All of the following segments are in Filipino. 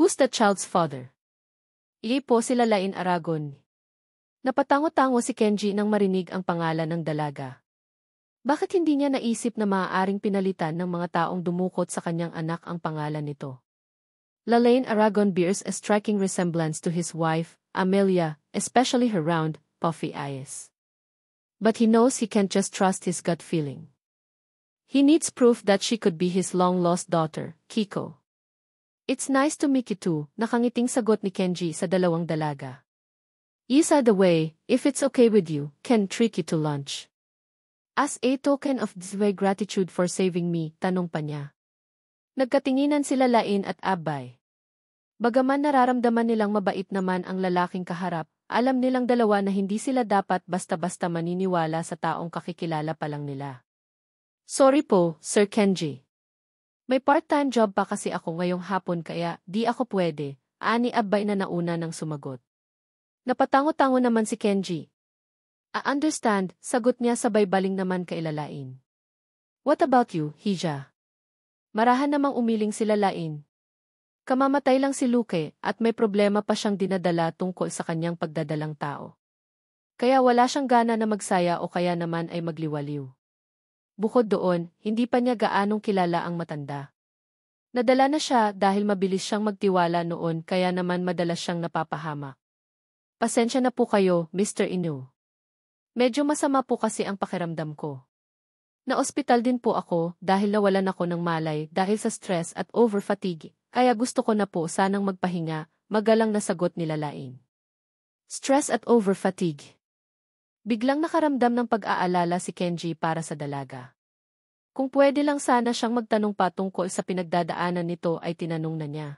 Who's the child's father? Iye po si Lalain Aragon. Napatango-tango si Kenji nang marinig ang pangalan ng dalaga. Bakit hindi niya naisip na maaaring pinalitan ng mga taong dumukot sa kanyang anak ang pangalan nito? Lalain Aragon bears a striking resemblance to his wife, Amelia, especially her round, puffy eyes. But he knows he can't just trust his gut feeling. He needs proof that she could be his long-lost daughter, Kiko. It's nice to meet you too, nakangiting sagot ni Kenji sa dalawang dalaga. Isa the way, if it's okay with you, can treat you to lunch. As a token of this way gratitude for saving me, tanong pa niya. Nagkatinginan sila Lain at Abay. Bagaman nararamdaman nilang mabait naman ang lalaking kaharap, alam nilang dalawa na hindi sila dapat basta-basta maniniwala sa taong kakikilala pa lang nila. Sorry po, Sir Kenji. May part-time job pa kasi ako ngayong hapon kaya di ako pwede, ani Abay na nauna ng sumagot. Napatango-tango naman si Kenji. I understand, sagot niya sabay baling naman kay Lalain. What about you, Hija? Marahan namang umiling si Lalain. Kamamatay lang si Luke at may problema pa siyang dinadala tungkol sa kanyang pagdadalang tao. Kaya wala siyang gana na magsaya o kaya naman ay magliwaliw. Bukod doon, hindi pa niya gaanong kilala ang matanda. Nadala na siya dahil mabilis siyang magtiwala noon kaya naman madalas siyang napapahamak. Pasensya na po kayo, Mr. Inu. Medyo masama po kasi ang pakiramdam ko. Na-ospital din po ako dahil nawalan ako ng malay dahil sa stress at over-fatigue, kaya gusto ko na po sanang magpahinga, magalang na sagot ni Lalain. Stress at over-fatigue. Biglang nakaramdam ng pag-aalala si Kenji para sa dalaga. Kung pwede lang sana siyang magtanong pa tungkol sa pinagdadaanan nito ay tinanong na niya.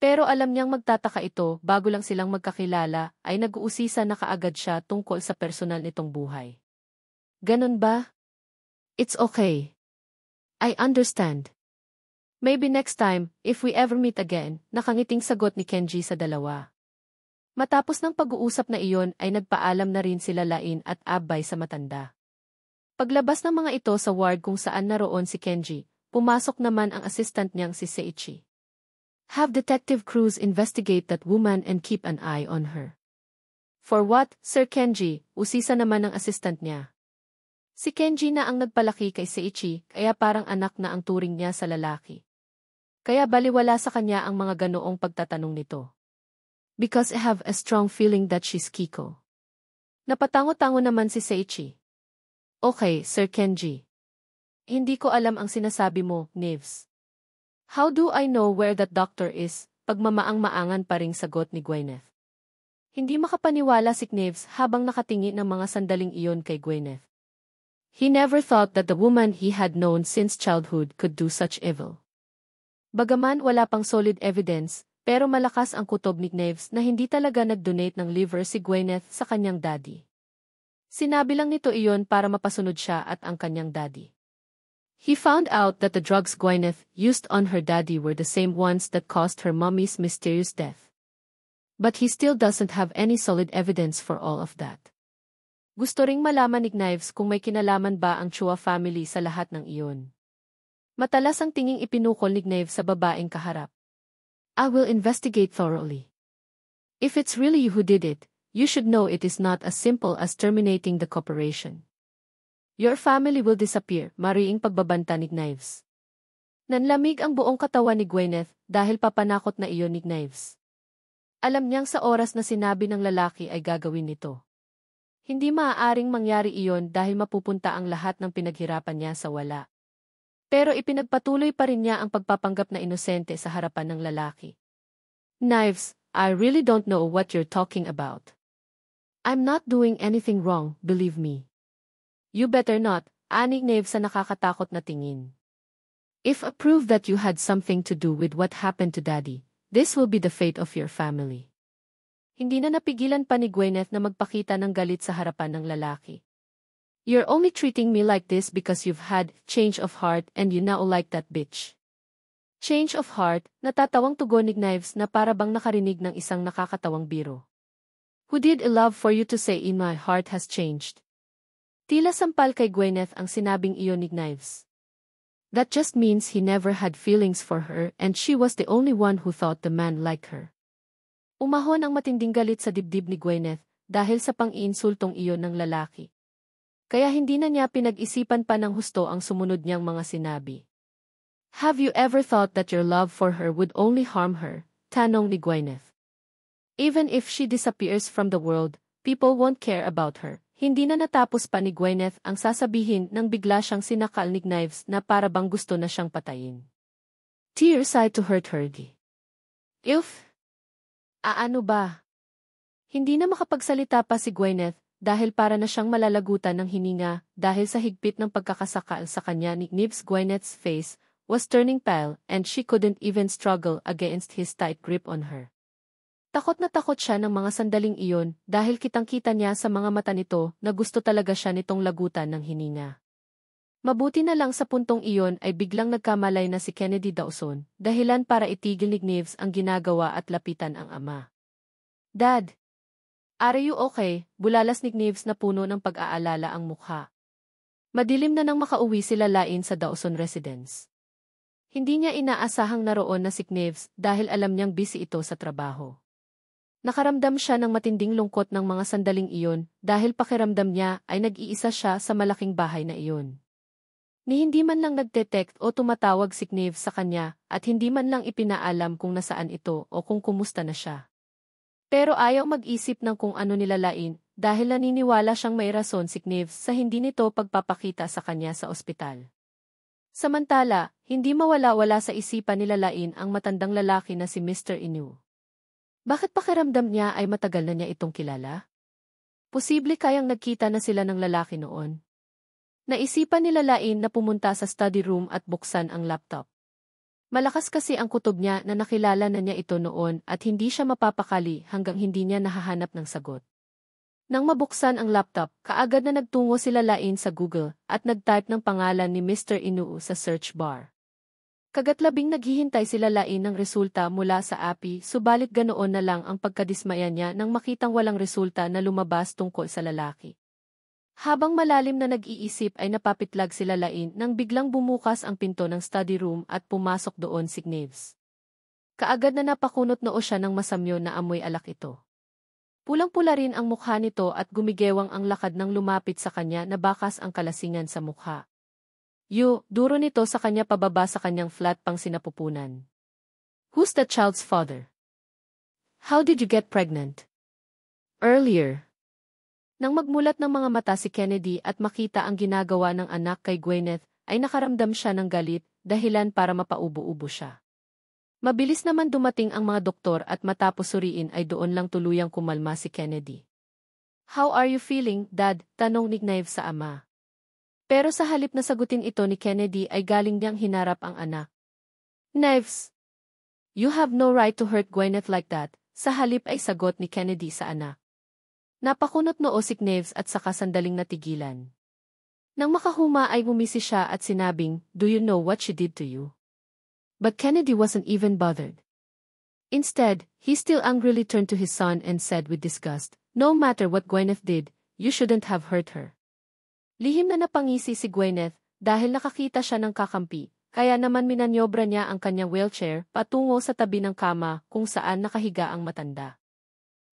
Pero alam niyang magtataka ito bago lang silang magkakilala ay nag-uusisa na kaagad siya tungkol sa personal nitong buhay. Ganon ba? It's okay. I understand. Maybe next time, if we ever meet again, nakangiting sagot ni Kenji sa dalawa. Matapos ng pag-uusap na iyon ay nagpaalam na rin sila Lain at Abay sa matanda. Paglabas ng mga ito sa ward kung saan naroon si Kenji, pumasok naman ang assistant niyang si Seiichi. Have Detective Cruz investigate that woman and keep an eye on her. For what, Sir Kenji? Usisa naman ng assistant niya. Si Kenji na ang nagpalaki kay Seiichi, kaya parang anak na ang turing niya sa lalaki. Kaya baliwala sa kanya ang mga ganoong pagtatanong nito. Because I have a strong feeling that she's Kiko. Napatango-tango naman si Seiichi. Okay, Sir Kenji. Hindi ko alam ang sinasabi mo, Neves. How do I know where that doctor is? Pagmamaang-maangan pa ring sagot ni Gwyneth. Hindi makapaniwala si Neves habang nakatingin ng mga sandaling iyon kay Gwyneth. He never thought that the woman he had known since childhood could do such evil. Bagaman wala pang solid evidence, pero malakas ang kutob ni Neves na hindi talaga nag-donate ng liver si Gwyneth sa kanyang daddy. Sinabi lang nito iyon para mapasunod siya at ang kanyang daddy. He found out that the drugs Gwyneth used on her daddy were the same ones that caused her mommy's mysterious death. But he still doesn't have any solid evidence for all of that. Gusto ring malaman ni Neves kung may kinalaman ba ang Chua family sa lahat ng iyon. Matalas ang tinging ipinukol ni Neves sa babaeng kaharap. I will investigate thoroughly. If it's really you who did it, you should know it is not as simple as terminating the cooperation. Your family will disappear, mariing pagbabanta ni Neves. Nanlamig ang buong katawan ni Gwyneth dahil papanakot na iyon ni Neves. Alam niyang sa oras na sinabi ng lalaki ay gagawin nito. Hindi maaaring mangyari iyon dahil mapupunta ang lahat ng pinaghirapan niya sa wala. Pero ipinagpatuloy pa rin niya ang pagpapanggap na inosente sa harapan ng lalaki. Neves, I really don't know what you're talking about. I'm not doing anything wrong, believe me. You better not, ani Neves sa nakakatakot na tingin. If I prove that you had something to do with what happened to Daddy, this will be the fate of your family. Hindi na napigilan pa ni Gwyneth na magpakita ng galit sa harapan ng lalaki. You're only treating me like this because you've had change of heart and you now like that bitch. Change of heart, natatawang tugon ni Neves na para bang nakarinig ng isang nakakatawang biro. Who did I love for you to say in my heart has changed? Tila sampal kay Gwyneth ang sinabing iyon ni Neves. That just means he never had feelings for her and she was the only one who thought the man liked her. Umahon ang matinding galit sa dibdib ni Gwyneth dahil sa pang-iinsultong iyon ng lalaki. Kaya hindi na niya pinag-isipan pa ng husto ang sumunod niyang mga sinabi. Have you ever thought that your love for her would only harm her? Tanong ni Gwyneth. Even if she disappears from the world, people won't care about her. Hindi na natapos pa ni Gwyneth ang sasabihin nang bigla siyang sinakal ni Knives na para bang gusto na siyang patayin. Tears sighed to hurt her. If? Ano ba? Hindi na makapagsalita pa si Gwyneth dahil para na siyang malalagutan ng hininga dahil sa higpit ng pagkakasakal sa kanya ni Knives. Gwyneth's face was turning pale and she couldn't even struggle against his tight grip on her. Takot na takot siya ng mga sandaling iyon dahil kitang-kita niya sa mga mata nito na gusto talaga siya nitong lagutan ng hininga. Mabuti na lang sa puntong iyon ay biglang nagkamalay na si Kennedy Dawson, dahilan para itigil ni Knives ang ginagawa at lapitan ang ama. Dad! Are you okay? Bulalas ni Knives na puno ng pag-aalala ang mukha. Madilim na nang makauwi sila lain sa Dawson residence. Hindi niya inaasahang naroon na si Knives dahil alam niyang busy ito sa trabaho. Nakaramdam siya ng matinding lungkot ng mga sandaling iyon dahil pakiramdam niya ay nag-iisa siya sa malaking bahay na iyon. Ni hindi man lang nag-detect o tumatawag si Knives sa kanya at hindi man lang ipinaalam kung nasaan ito o kung kumusta na siya. Pero ayaw mag-isip ng kung ano nilalain dahil naniniwala siyang may rason si Knives sa hindi nito pagpapakita sa kanya sa ospital. Samantala, hindi mawala-wala sa isipan nilalain ang matandang lalaki na si Mr. Inu. Bakit pakiramdam niya ay matagal na niya itong kilala? Posible kayang nagkita na sila ng lalaki noon. Naisipan nila Lain na pumunta sa study room at buksan ang laptop. Malakas kasi ang kutob niya na nakilala na niya ito noon at hindi siya mapapakali hanggang hindi niya nahahanap ng sagot. Nang mabuksan ang laptop, kaagad na nagtungo sila Lain sa Google at nag-type ng pangalan ni Mr. Inu sa search bar. Kagatlabing naghihintay sila Lain ng resulta mula sa API, subalit ganoon na lang ang pagkadismaya niya nang makitang walang resulta na lumabas tungkol sa lalaki. Habang malalim na nag-iisip ay napapitlag sila Lain nang biglang bumukas ang pinto ng study room at pumasok doon si Knives. Kaagad na napakunot noo siya ng masamyo na amoy alak ito. Pulang-pula rin ang mukha nito at gumigewang ang lakad nang lumapit sa kanya na bakas ang kalasingan sa mukha. Duro nito sa kanya pababa sa kanyang flat pang sinapupunan. Who's the child's father? How did you get pregnant? Earlier. Nang magmulat ng mga mata si Kennedy at makita ang ginagawa ng anak kay Gwyneth, ay nakaramdam siya ng galit, dahilan para mapaubo-ubo siya. Mabilis naman dumating ang mga doktor at matapos suriin ay doon lang tuluyang kumalma si Kennedy. How are you feeling, Dad? Tanong ni Knives sa ama. Pero sa halip na sagutin ito ni Kennedy ay galing niyang hinarap ang anak. Knives! You have no right to hurt Gwyneth like that, sa halip ay sagot ni Kennedy sa anak. Napakunot noo si Knives at saka sandaling natigilan. Nang makahuma ay bumisi siya at sinabing, Do you know what she did to you? But Kennedy wasn't even bothered. Instead, he still angrily turned to his son and said with disgust, No matter what Gwyneth did, you shouldn't have hurt her. Lihim na napangisi si Gwyneth dahil nakakita siya ng kakampi, kaya naman minanyobra niya ang kanyang wheelchair patungo sa tabi ng kama kung saan nakahiga ang matanda.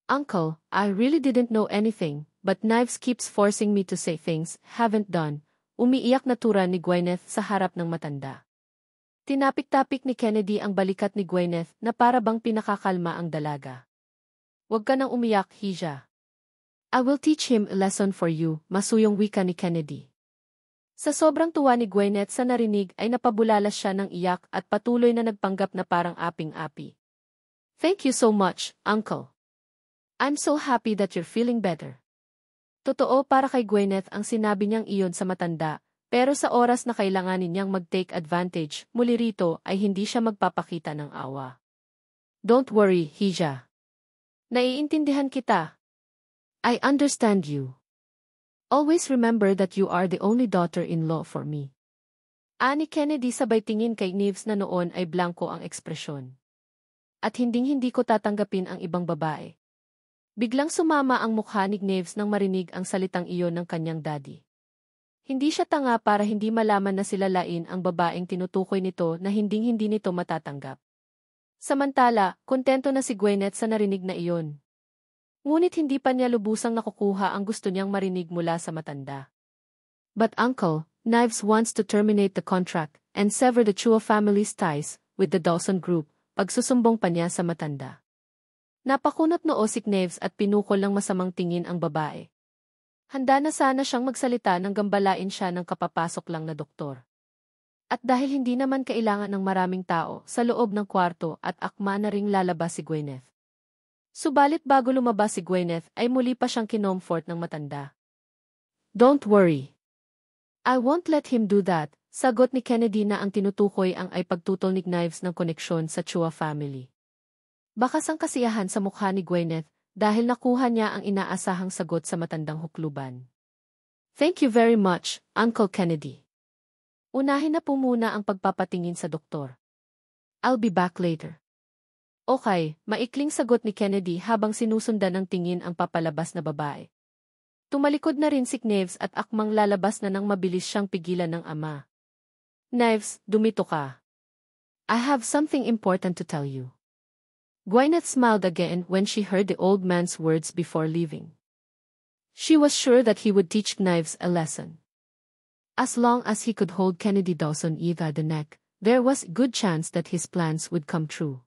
Uncle, I really didn't know anything, but Knives keeps forcing me to say things haven't done. Umiiyak na tura ni Gwyneth sa harap ng matanda. Tinapik-tapik ni Kennedy ang balikat ni Gwyneth na para bang pinakakalma ang dalaga. Huwag ka nang umiyak, Hija. I will teach him a lesson for you, masuyong wika ni Kennedy. Sa sobrang tuwa ni Gwyneth sa narinig ay napabulalas siya ng iyak at patuloy na nagpanggap na parang aping-api. Thank you so much, Uncle. I'm so happy that you're feeling better. Totoo para kay Gwyneth ang sinabi niyang iyon sa matanda, pero sa oras na kailanganin niyang mag-take advantage, muli rito ay hindi siya magpapakita ng awa. Don't worry, Hija. Naiintindihan kita. I understand you. Always remember that you are the only daughter-in-law for me. Ani Kennedy sabay tingin kay Knives na noon ay blanko ang ekspresyon. At hinding-hindi ko tatanggapin ang ibang babae. Biglang sumama ang mukha ni Knives nang marinig ang salitang iyon ng kanyang daddy. Hindi siya tanga para hindi malaman na sila Lain ang babaeng tinutukoy nito na hinding-hindi nito matatanggap. Samantala, kontento na si Gwyneth sa narinig na iyon. Ngunit hindi pa niya lubusang nakukuha ang gusto niyang marinig mula sa matanda. But Uncle, Knives wants to terminate the contract and sever the Chua family's ties with the Dawson Group, pagsusumbong pa niya sa matanda. Napakunot noo si Knives at pinukol ng masamang tingin ang babae. Handa na sana siyang magsalita nang gambalain siya ng kapapasok lang na doktor. At dahil hindi naman kailangan ng maraming tao sa loob ng kwarto at akma na ring lalabas si Gwyneth. Subalit bago lumabas si Gwyneth ay muli pa siyang kinomfort ng matanda. Don't worry. I won't let him do that, sagot ni Kennedy na ang tinutukoy ang ay pagtutol ni Knives ng koneksyon sa Chua family. Bakas ang kasiyahan sa mukha ni Gwyneth dahil nakuha niya ang inaasahang sagot sa matandang hukluban. Thank you very much, Uncle Kennedy. Unahin na po muna ang pagpapatingin sa doktor. I'll be back later. Okay, maikling sagot ni Kennedy habang sinusundan ng tingin ang papalabas na babae. Tumalikod na rin si Knives at akmang lalabas na nang mabilis siyang pigilan ng ama. Knives, dumito ka. I have something important to tell you. Gwyneth smiled again when she heard the old man's words before leaving. She was sure that he would teach Knives a lesson. As long as he could hold Kennedy Dawson by the neck, there was a good chance that his plans would come true.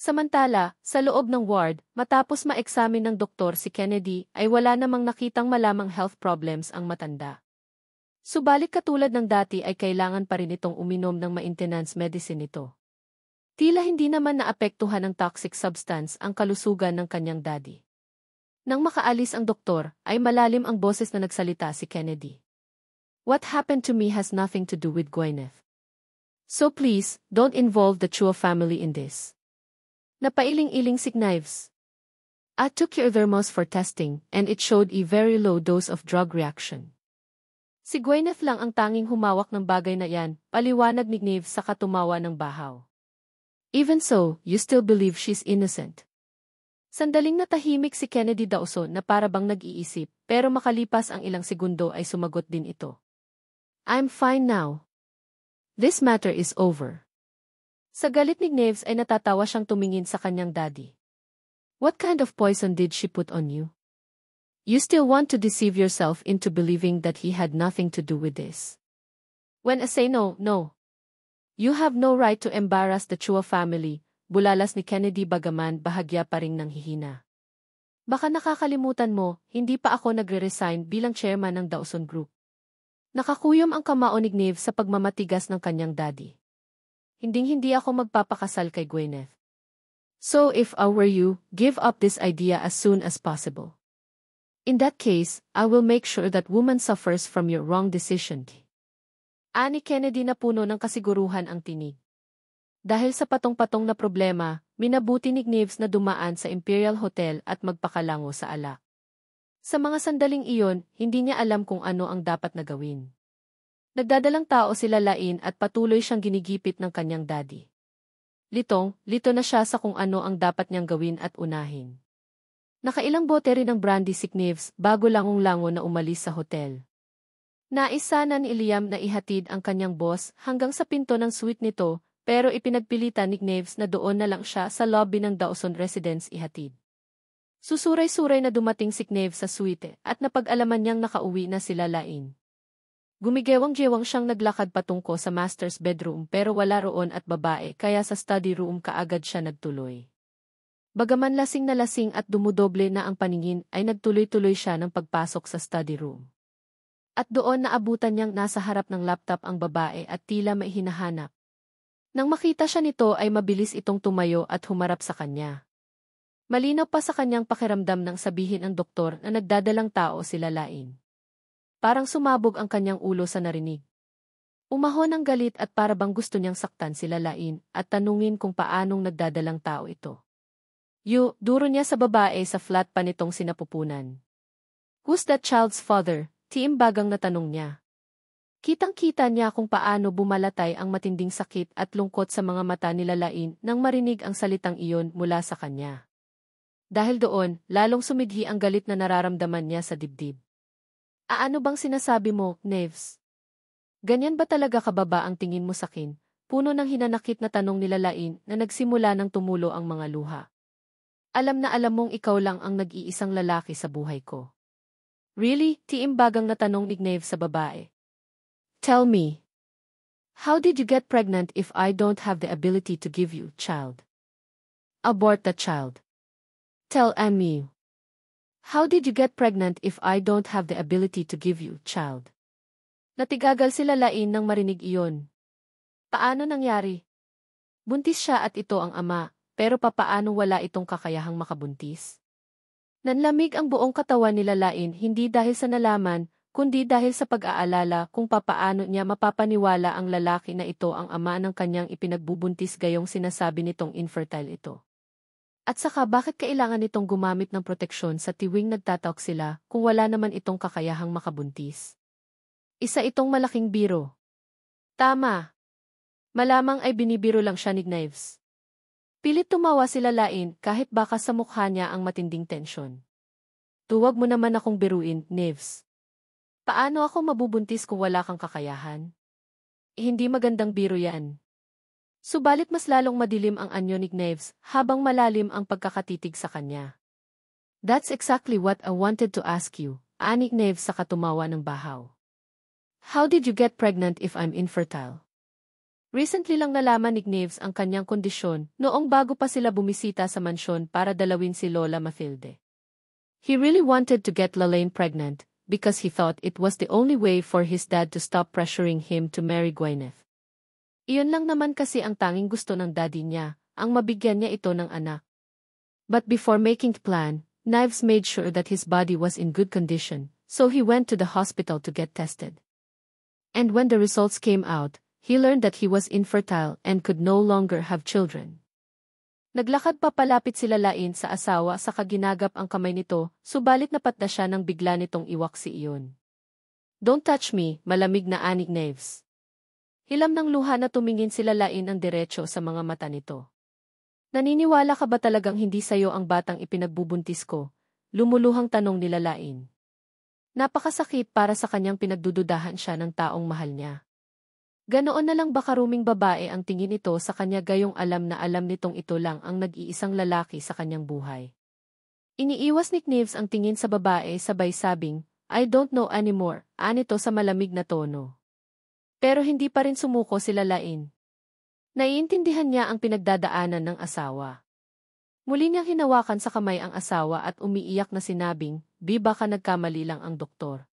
Samantala, sa loob ng ward, matapos ma-examine ng doktor si Kennedy, ay wala namang nakitang malamang health problems ang matanda. Subalit katulad ng dati ay kailangan pa rin itong uminom ng maintenance medicine nito. Tila hindi naman naapektuhan ng toxic substance ang kalusugan ng kanyang daddy. Nang makaalis ang doktor, ay malalim ang boses na nagsalita si Kennedy. What happened to me has nothing to do with Gwyneth. So please, don't involve the Chua family in this. Napailing-iling si Knives. I took your thermos for testing, and it showed a very low dose of drug reaction. Si Gwyneth lang ang tanging humawak ng bagay na yan, paliwanag ni Knives sa katumawa ng bahaw. Even so, you still believe she's innocent. Sandaling natahimik si Kennedy Dawson na para bang nag-iisip, pero makalipas ang ilang segundo ay sumagot din ito. I'm fine now. This matter is over. Sa galit ni Knives ay natatawa siyang tumingin sa kanyang daddy. What kind of poison did she put on you? You still want to deceive yourself into believing that he had nothing to do with this. When I say no, no. You have no right to embarrass the Chua family, bulalas ni Kennedy bagaman bahagya pa ring nanghihina. Baka nakakalimutan mo, hindi pa ako nagre-resign bilang chairman ng Dawson Group. Nakakuyom ang kamao ni Knives sa pagmamatigas ng kanyang daddy. Hinding-hindi ako magpapakasal kay Gwyneth. So if I were you, give up this idea as soon as possible. In that case, I will make sure that woman suffers from your wrong decision. Ani Kennedy na puno ng kasiguruhan ang tinig. Dahil sa patong-patong na problema, minabuti ni Knives na dumaan sa Imperial Hotel at magpakalango sa alak. Sa mga sandaling iyon, hindi niya alam kung ano ang dapat na gawin. Nagdadalang tao sila Lain at patuloy siyang ginigipit ng kanyang daddy. Lito na siya sa kung ano ang dapat niyang gawin at unahin. Nakailang bote rin ng brandy si Knives bago langong-lango na umalis sa hotel. Nais sana ni Liam na ihatid ang kanyang boss hanggang sa pinto ng suite nito, pero ipinagpilitan ni Knives na doon na lang siya sa lobby ng Dawson Residence ihatid. Susuray-suray na dumating si Knives sa suite at napag-alaman niyang nakauwi na sila Lain. Gumigewang-gewang siyang naglakad patungo sa master's bedroom pero wala roon at babae kaya sa study room kaagad siya nagtuloy. Bagaman lasing na lasing at dumudoble na ang paningin ay nagtuloy-tuloy siya ng pagpasok sa study room. At doon naabutan niyang nasa harap ng laptop ang babae at tila may hinahanap. Nang makita siya nito ay mabilis itong tumayo at humarap sa kanya. Malinaw pa sa kanyang pakiramdam nang sabihin ng doktor na nagdadalang tao sila Lain. Parang sumabog ang kanyang ulo sa narinig. Umahon ng galit at para bang gusto niyang saktan sila Lain at tanungin kung paanong nagdadalang tao ito. Duro niya sa babae sa flat pa nitong sinapupunan. Who's that child's father? Tiimbagang natanong niya. Kitang-kita niya kung paano bumalatay ang matinding sakit at lungkot sa mga mata nila Lain nang marinig ang salitang iyon mula sa kanya. Dahil doon, lalong sumidhi ang galit na nararamdaman niya sa dibdib. Ano bang sinasabi mo, Neves? Ganyan ba talaga kababa ang tingin mo sakin? Puno ng hinanakit na tanong nilalain na nagsimula ng tumulo ang mga luha. Alam na alam mong ikaw lang ang nag-iisang lalaki sa buhay ko. Really? Tiimbagang na tanong ni Neves sa babae. Tell me. How did you get pregnant if I don't have the ability to give you child? Abort the child. Tell me. How did you get pregnant if I don't have the ability to give you child? Natigagal si Lalain nang marinig iyon. Paano nangyari? Buntis siya at ito ang ama, pero papaano wala itong kakayahang makabuntis? Nanlamig ang buong katawan ni Lalain hindi dahil sa nalaman, kundi dahil sa pag-aalala kung papaano niya mapapaniwala ang lalaki na ito ang ama ng kanyang ipinagbubuntis gayong sinasabi nitong infertile ito. At saka bakit kailangan nitong gumamit ng proteksyon sa tuwing nagtatalk sila kung wala naman itong kakayahang makabuntis? Isa itong malaking biro. Tama. Malamang ay binibiro lang siya ni Neves. Pilit tumawa si Lalain kahit baka sa mukha niya ang matinding tensyon. Tuwag mo naman akong biruin, Neves. Paano ako mabubuntis kung wala kang kakayahan? Hindi magandang biro yan. Subalit mas lalong madilim ang anyo ni Neves habang malalim ang pagkakatitig sa kanya. That's exactly what I wanted to ask you, ani Neves sa katumawa ng bahaw. How did you get pregnant if I'm infertile? Recently lang nalaman ni Neves ang kanyang kondisyon noong bago pa sila bumisita sa mansyon para dalawin si Lola Mathilde. He really wanted to get Lalaine pregnant because he thought it was the only way for his dad to stop pressuring him to marry Gwyneth. Iyon lang naman kasi ang tanging gusto ng daddy niya, ang mabigyan niya ito ng anak. But before making the plan, Neves made sure that his body was in good condition, so he went to the hospital to get tested. And when the results came out, he learned that he was infertile and could no longer have children. Naglakad pa palapit si Lalain sa asawa sa kaginagap ang kamay nito, subalit napat na siya nang bigla nitong iwaksi iyon. Don't touch me, malamig na anik Neves. Hilam ng luha na tumingin si Lalain ang diretso sa mga mata nito. Naniniwala ka ba talagang hindi sayo ang batang ipinagbubuntis ko? Lumuluhang tanong ni Lalain. Napakasakit para sa kanyang pinagdududahan siya ng taong mahal niya. Ganoon na lang ba karuming babae ang tingin ito sa kanya gayong alam na alam nitong ito lang ang nag-iisang lalaki sa kanyang buhay. Iniiwas ni Neves ang tingin sa babae sabay sabing, I don't know anymore, anito sa malamig na tono. Pero hindi pa rin sumuko si Lalain. Naiintindihan niya ang pinagdadaanan ng asawa. Muli niyang hinawakan sa kamay ang asawa at umiiyak na sinabing, baka nagkamali lang ang doktor.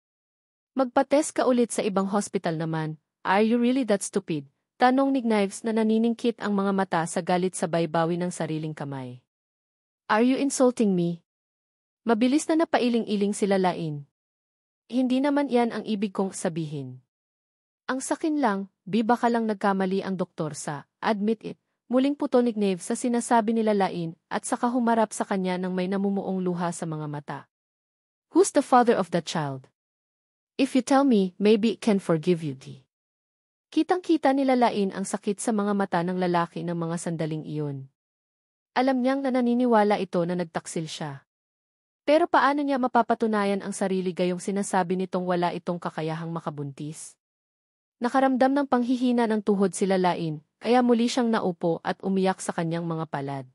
Magpa-test ka ulit sa ibang hospital naman. Are you really that stupid? Tanong ni Neves na naniningkit ang mga mata sa galit sabay bawi ng sariling kamay. Are you insulting me? Mabilis na napailing-iling si Lalain. Hindi naman yan ang ibig kong sabihin. Ang sakin lang, baka lang nagkamali ang doktor sa, admit it, muling puto ni Neves sa sinasabi ni Lalain at saka humarap sa kanya ng may namumuong luha sa mga mata. Who's the father of that child? If you tell me, maybe I can forgive you, Di. Kitang-kita ni Lalain ang sakit sa mga mata ng lalaki ng mga sandaling iyon. Alam niyang na naniniwala ito na nagtaksil siya. Pero paano niya mapapatunayan ang sarili gayong sinasabi nitong wala itong kakayahang makabuntis? Nakaramdam ng panghihina ng tuhod si Lalain, kaya muli siyang naupo at umiyak sa kanyang mga palad.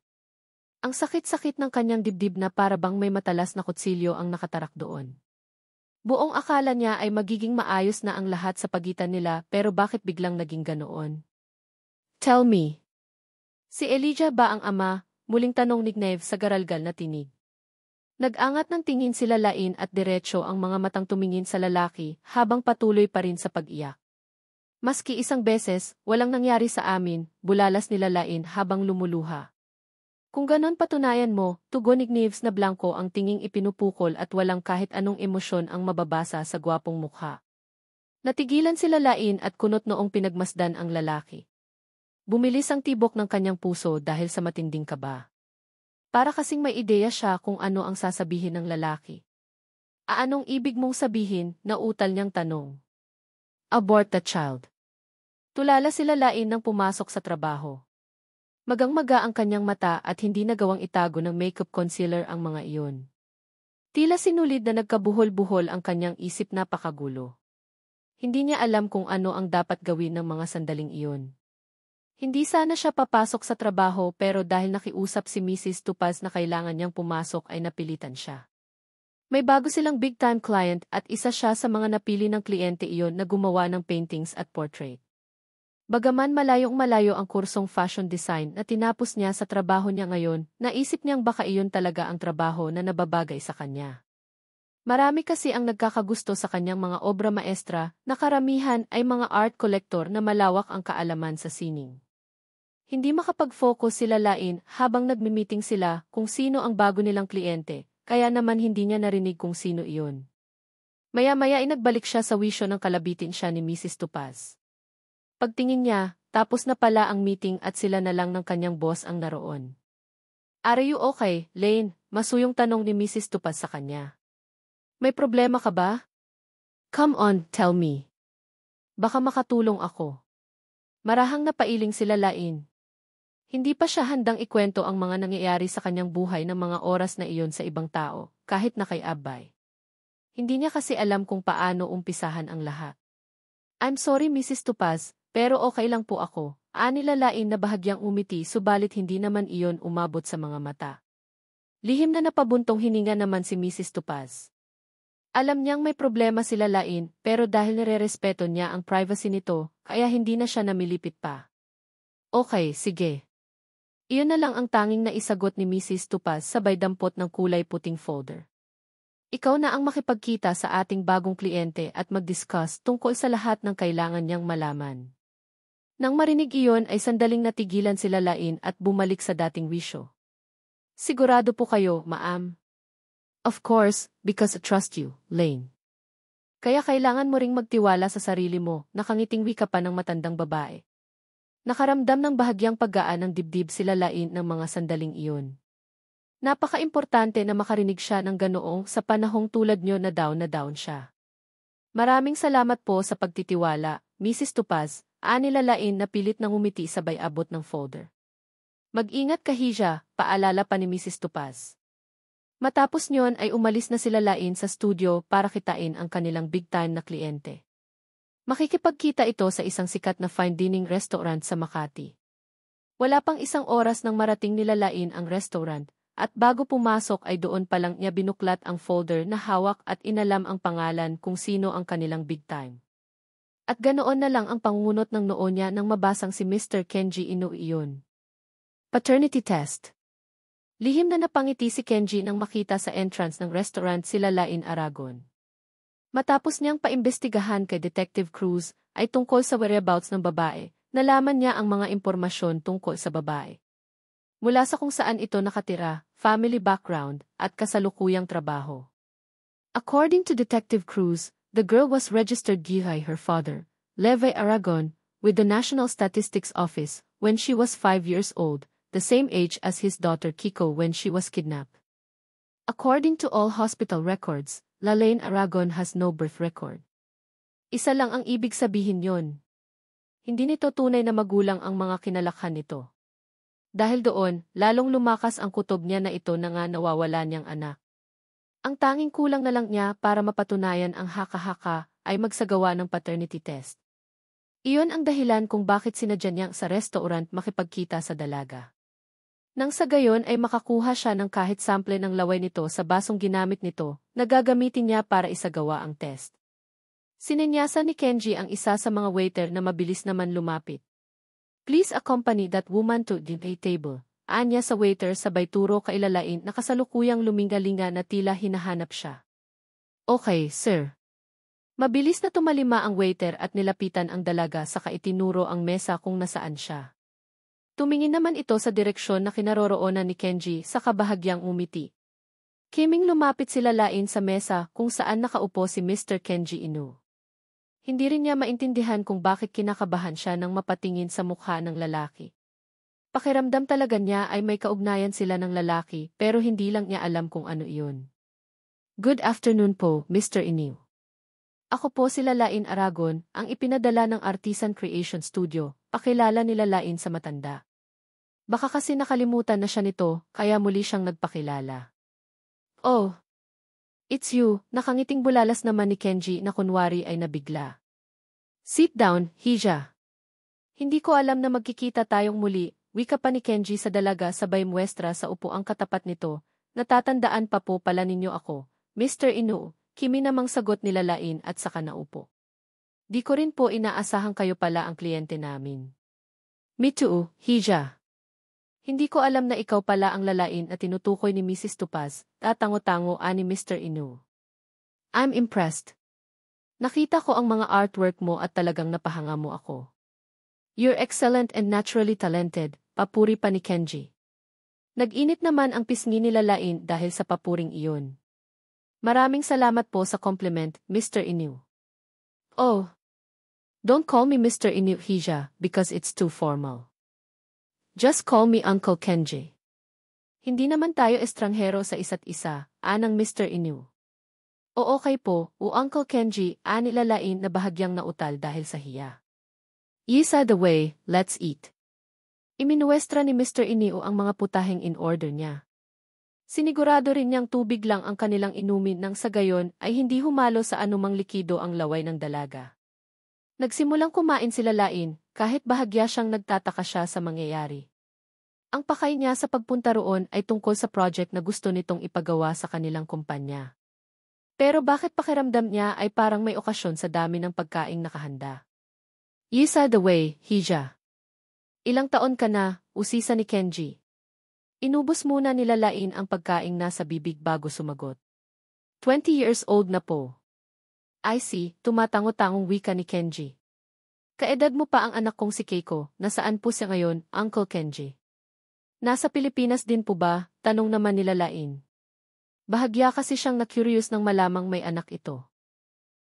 Ang sakit-sakit ng kanyang dibdib na para bang may matalas na kutsilyo ang nakatarak doon. Buong akala niya ay magiging maayos na ang lahat sa pagitan nila pero bakit biglang naging ganoon? Tell me. Si Elijah ba ang ama? Muling tanong ni Neves sa garalgal na tinig. Nag-angat ng tingin si Lalain at diretso ang mga matang tumingin sa lalaki habang patuloy pa rin sa pag-iyak. Maski isang beses, walang nangyari sa amin, bulalas ni Lalain habang lumuluha. Kung ganon patunayan mo, tugon ni Neves na blanko ang tinging ipinupukol at walang kahit anong emosyon ang mababasa sa gwapong mukha. Natigilan si Lalain at kunot noong pinagmasdan ang lalaki. Bumilis ang tibok ng kanyang puso dahil sa matinding kaba. Para kasing may ideya siya kung ano ang sasabihin ng lalaki. Anong ibig mong sabihin? Nautal niyang tanong. Abort the child. Tulala si Lalain nang pumasok sa trabaho. Magang-maga ang kanyang mata at hindi nagawang itago ng makeup concealer ang mga iyon. Tila sinulid na nagkabuhol-buhol ang kanyang isip, napakagulo. Hindi niya alam kung ano ang dapat gawin ng mga sandaling iyon. Hindi sana siya papasok sa trabaho pero dahil nakiusap si Mrs. Tupaz na kailangan niyang pumasok ay napilitan siya. May bago silang big-time client at isa siya sa mga napili ng kliyente iyon na gumawa ng paintings at portrait. Bagaman malayong-malayo ang kursong fashion design na tinapos niya sa trabaho niya ngayon, naisip niyang baka iyon talaga ang trabaho na nababagay sa kanya. Marami kasi ang nagkakagusto sa kanyang mga obra maestra na karamihan ay mga art collector na malawak ang kaalaman sa sining. Hindi makapag-focus sila lain habang nagmi-meeting sila kung sino ang bago nilang kliyente, kaya naman hindi niya narinig kung sino iyon. Maya-maya ay nagbalik siya sa wisyo ng kalabitin siya ni Mrs. Tupaz. Pagtingin niya, tapos na pala ang meeting at sila na lang ng kanyang boss ang naroon. "Are you okay, Lane?" Masuyong tanong ni Mrs. Tupaz sa kanya. "May problema ka ba? Come on, tell me. Baka makatulong ako." Marahang napailing sila lain. Hindi pa siya handang ikwento ang mga nangyayari sa kanyang buhay ng mga oras na iyon sa ibang tao, kahit na kay Abay. Hindi niya kasi alam kung paano umpisahan ang lahat. "I'm sorry, Mrs. Tupaz, pero okay lang po ako." Anilalain na bahagyang umiti subalit hindi naman iyon umabot sa mga mata. Lihim na napabuntong hininga naman si Mrs. Tupaz. Alam niyang may problema sila lain pero dahil nirerespeto niya ang privacy nito, kaya hindi na siya namilipit pa. "Okay, sige." Iyon na lang ang tanging naisagot ni Mrs. Tupaz sabay dampot ng kulay puting folder. "Ikaw na ang makipagkita sa ating bagong kliyente at mag-discuss tungkol sa lahat ng kailangan niyang malaman." Nang marinig iyon ay sandaling natigilan sila lain at bumalik sa dating wisyo. "Sigurado po kayo, ma'am?" "Of course, because I trust you, Lane." "Kaya kailangan mo ring magtiwala sa sarili mo," nakangiting wika pa ng matandang babae. Nakaramdam ng bahagyang paggaan ng dibdib sila lain ng mga sandaling iyon. Napaka-importante na makarinig siya ng ganoong sa panahong tulad niyo na down siya. "Maraming salamat po sa pagtitiwala, Mrs. Tupaz." Anilalain na pilit nang umiti sabay abot ng folder. "Mag-ingat ka, Hija," paalala pa ni Mrs. Tupaz. Matapos niyon ay umalis na sila lain sa studio para kitain ang kanilang big-time na kliyente. Makikipagkita ito sa isang sikat na fine dining restaurant sa Makati. Wala pang isang oras nang marating nila lain ang restaurant, at bago pumasok ay doon pa lang niya binuklat ang folder na hawak at inalam ang pangalan kung sino ang kanilang big-time. At ganoon na lang ang pangunot ng noo niya nang mabasang si Mr. Kenji Inoue iyon. Paternity test. Lihim na napangiti si Kenji nang makita sa entrance ng restaurant sila Lain Aragon. Matapos niyang paimbestigahan kay Detective Cruz ay tungkol sa whereabouts ng babae, nalaman niya ang mga impormasyon tungkol sa babae. Mula sa kung saan ito nakatira, family background, at kasalukuyang trabaho. According to Detective Cruz, the girl was registered by her father, Levi Aragon, with the National Statistics Office when she was 5 years old, the same age as his daughter Kiko when she was kidnapped. According to all hospital records, Lalaine Aragon has no birth record. Isa lang ang ibig sabihin yon. Hindi nito tunay na magulang ang mga kinalakhan nito. Dahil doon, lalong lumakas ang kutob niya na ito na nga nawawala niyang anak. Ang tanging kulang na lang niya para mapatunayan ang haka-haka ay magsagawa ng paternity test. Iyon ang dahilan kung bakit sinadya niya sa restaurant makipagkita sa dalaga. Nang sa gayon ay makakuha siya ng kahit sample ng laway nito sa basong ginamit nito na gagamitin niya para isagawa ang test. Sinenyasa ni Kenji ang isa sa mga waiter na mabilis naman lumapit. "Please accompany that woman to the table." Anya sa waiter sabay turo kay Lalain na kasalukuyang lumingalinga na tila hinahanap siya. "Okay, sir." Mabilis na tumalima ang waiter at nilapitan ang dalaga saka itinuro ang mesa kung nasaan siya. Tumingin naman ito sa direksyon na kinaroroonan ni Kenji sa kabahagyang umiti. Kiming lumapit sila Lain sa mesa kung saan nakaupo si Mr. Kenji Inoue. Hindi rin niya maintindihan kung bakit kinakabahan siya nang mapatingin sa mukha ng lalaki. Pakiramdam talaga niya ay may kaugnayan sila ng lalaki pero hindi lang niya alam kung ano iyon. "Good afternoon po, Mr. Inoue. Ako po si Lalain Aragon, ang ipinadala ng Artisan Creation Studio," pakilala ni Lalain sa matanda. Baka kasi nakalimutan na siya nito, kaya muli siyang nagpakilala. "Oh, It's you, nakangiting bulalas naman ni Kenji na kunwari ay nabigla. Sit down, Hija. Hindi ko alam na magkikita tayong muli, wika pa ni Kenji sa dalaga sabay muestra sa upuang katapat nito. Natatandaan pa po pala ninyo ako, Mr. Inu, Kimi namang sagot nila Lain at saka naupo. Di ko rin po inaasahang kayo pala ang kliyente namin. Me too, Hija. Hindi ko alam na ikaw pala ang lalain at tinutukoy ni Mrs. Tupaz, tatango-tango ani Mr. Inu. I'm impressed. Nakita ko ang mga artwork mo at talagang napahanga mo ako. You're excellent and naturally talented, papuri pa ni Kenji. Nag-init naman ang pisngi ni Lain dahil sa papuring iyon. Maraming salamat po sa compliment, Mr. Inu. Oh, don't call me Mr. Inu Hija because it's too formal. Just call me Uncle Kenji. Hindi naman tayo estranghero sa isa't isa, anang Mr. Inu. O okay po, Uncle Kenji, ani Lain na bahagyang nautal dahil sa hiya. Isa the way, let's eat. Iminuwestra ni Mr. Inu ang mga putaheng in order niya. Sinigurado rin niyang tubig lang ang kanilang inumin nang sa gayon ay hindi humalo sa anumang likido ang laway ng dalaga. Nagsimulang kumain sila Lain, kahit bahagya siyang nagtataka siya sa mangyayari. Ang pakay niya sa pagpunta roon ay tungkol sa project na gusto nitong ipagawa sa kanilang kumpanya. Pero bakit pakiramdam niya ay parang may okasyon sa dami ng pagkaing nakahanda? Isa the way, Hija. Ilang taon ka na, usisa ni Kenji. Inubos muna nila Lain ang pagkaing nasa bibig bago sumagot. 20 years old na po. I see, tumatango-tangong wika ni Kenji. Kaedad mo pa ang anak kong si Keiko, nasaan po siya ngayon, Uncle Kenji? Nasa Pilipinas din po ba? Tanong naman nila Lain. Bahagya kasi siyang na-curious nang malamang may anak ito.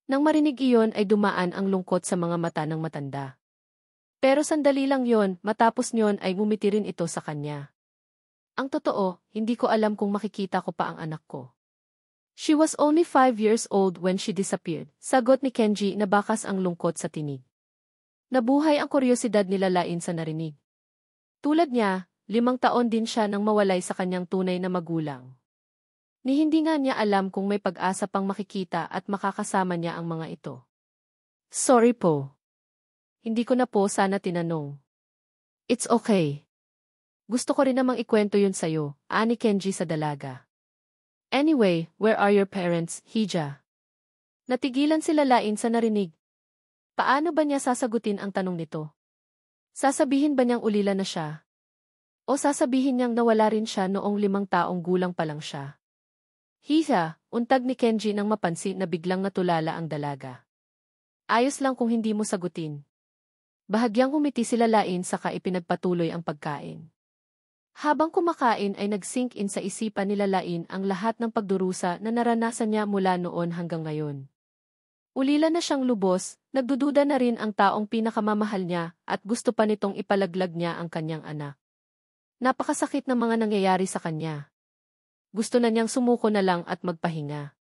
Nang marinig iyon ay dumaan ang lungkot sa mga mata ng matanda. Pero sandali lang yon, matapos niyon ay ngumiti rin ito sa kanya. Ang totoo, hindi ko alam kung makikita ko pa ang anak ko. She was only 5 years old when she disappeared, sagot ni Kenji na bakas ang lungkot sa tinig. Nabuhay ang kuryosidad nila Lain sa narinig. Tulad niya, 5 taon din siya nang mawalay sa kanyang tunay na magulang. Ni hindi nga niya alam kung may pag-asa pang makikita at makakasama niya ang mga ito. Sorry po. Hindi ko na po sana tinanong. It's okay. Gusto ko rin namang ikwento yun sa'yo, ani Kenji sa dalaga. Anyway, where are your parents, Hija? Natigilan sila Lain sa narinig. Paano ba niya sasagutin ang tanong nito? Sasabihin ba niyang ulila na siya? O sasabihin niyang nawala rin siya noong 5 taong gulang pa lang siya? Hija, untag ni Kenji nang mapansin na biglang natulala ang dalaga. Ayos lang kung hindi mo sagutin. Bahagyang humiti sila Lain saka ipinagpatuloy ang pagkain. Habang kumakain ay nag-sink in sa isipan nila Lain ang lahat ng pagdurusa na naranasan niya mula noon hanggang ngayon. Ulila na siyang lubos, nagdududa na rin ang taong pinakamamahal niya at gusto pa nitong ipalaglag niya ang kanyang anak. Napakasakit ng mga nangyayari sa kanya. Gusto na niyang sumuko na lang at magpahinga.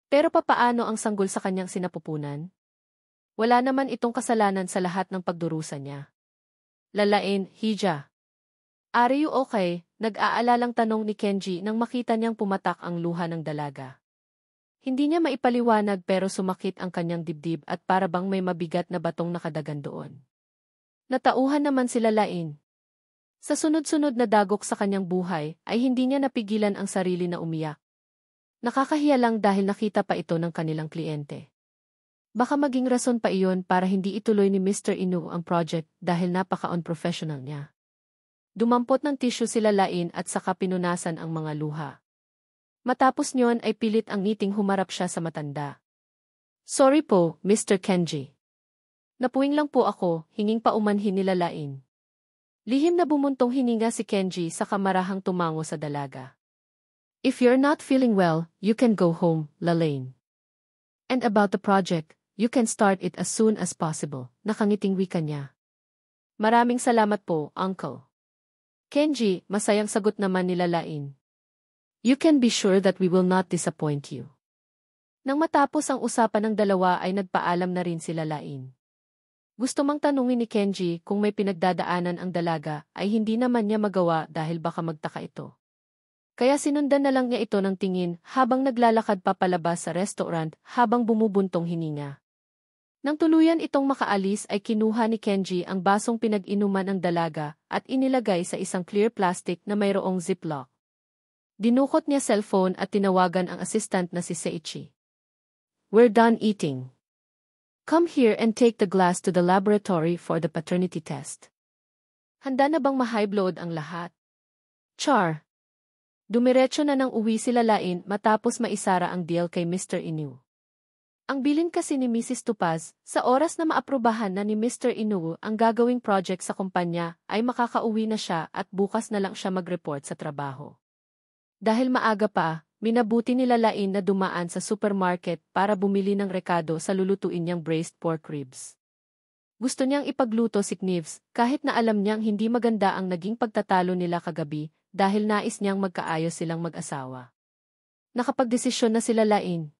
Pero papaano ang sanggol sa kanyang sinapupunan? Wala naman itong kasalanan sa lahat ng pagdurusa niya. Lain, Hija. Are you okay? Nag-aalalang tanong ni Kenji nang makita niyang pumatak ang luha ng dalaga. Hindi niya maipaliwanag pero sumakit ang kanyang dibdib at para bang may mabigat na batong nakadagan doon. Natauhan naman sila Lain. Sa sunod-sunod na dagok sa kanyang buhay ay hindi niya napigilan ang sarili na umiyak. Nakakahiya lang dahil nakita pa ito ng kanilang kliyente. Baka maging rason pa iyon para hindi ituloy ni Mr. Inu ang project dahil napaka-unprofessional niya. Dumampot ng tissue sila Lain at saka pinunasan ang mga luha. Matapos niyon ay pilit ang ngiting humarap siya sa matanda. Sorry po, Mr. Kenji. Napuwing lang po ako, hinging paumanhin nila Lain. Lihim na bumuntong hininga si Kenji sa kamarahang tumango sa dalaga. If you're not feeling well, you can go home, Lain. And about the project, you can start it as soon as possible, nakangiting wika niya. Maraming salamat po, Uncle. Kenji, masayang sagot naman nila Lain. You can be sure that we will not disappoint you. Nang matapos ang usapan ng dalawa ay nagpaalam na rin sila Lain. Gusto mang tanungin ni Kenji kung may pinagdadaanan ang dalaga ay hindi naman niya magawa dahil baka magtaka ito. Kaya sinundan na lang niya ito ng tingin habang naglalakad pa palabas sa restaurant habang bumubuntong hininga. Nang tuluyan itong makaalis ay kinuha ni Kenji ang basong pinag-inuman ng dalaga at inilagay sa isang clear plastic na mayroong ziplock. Dinukot niya cellphone at tinawagan ang assistant na si Seiichi. "We're done eating. Come here and take the glass to the laboratory for the paternity test." Handa na bang ma-high blood ang lahat? Char. Dumiretso na nang uwi sila Lain matapos maisara ang deal kay Mr. Inu. Ang bilin kasi ni Mrs. Tupaz, sa oras na maaprubahan na ni Mr. Inu ang gagawing project sa kumpanya, ay makakauwi na siya at bukas na lang siya mag-report sa trabaho. Dahil maaga pa, minabuti nila Lain na dumaan sa supermarket para bumili ng rekado sa lulutuin niyang braised pork ribs. Gusto niyang ipagluto si Knives kahit na alam niyang hindi maganda ang naging pagtatalo nila kagabi, dahil nais niyang magkaayos silang mag-asawa. Nakapagdesisyon na sila Lain.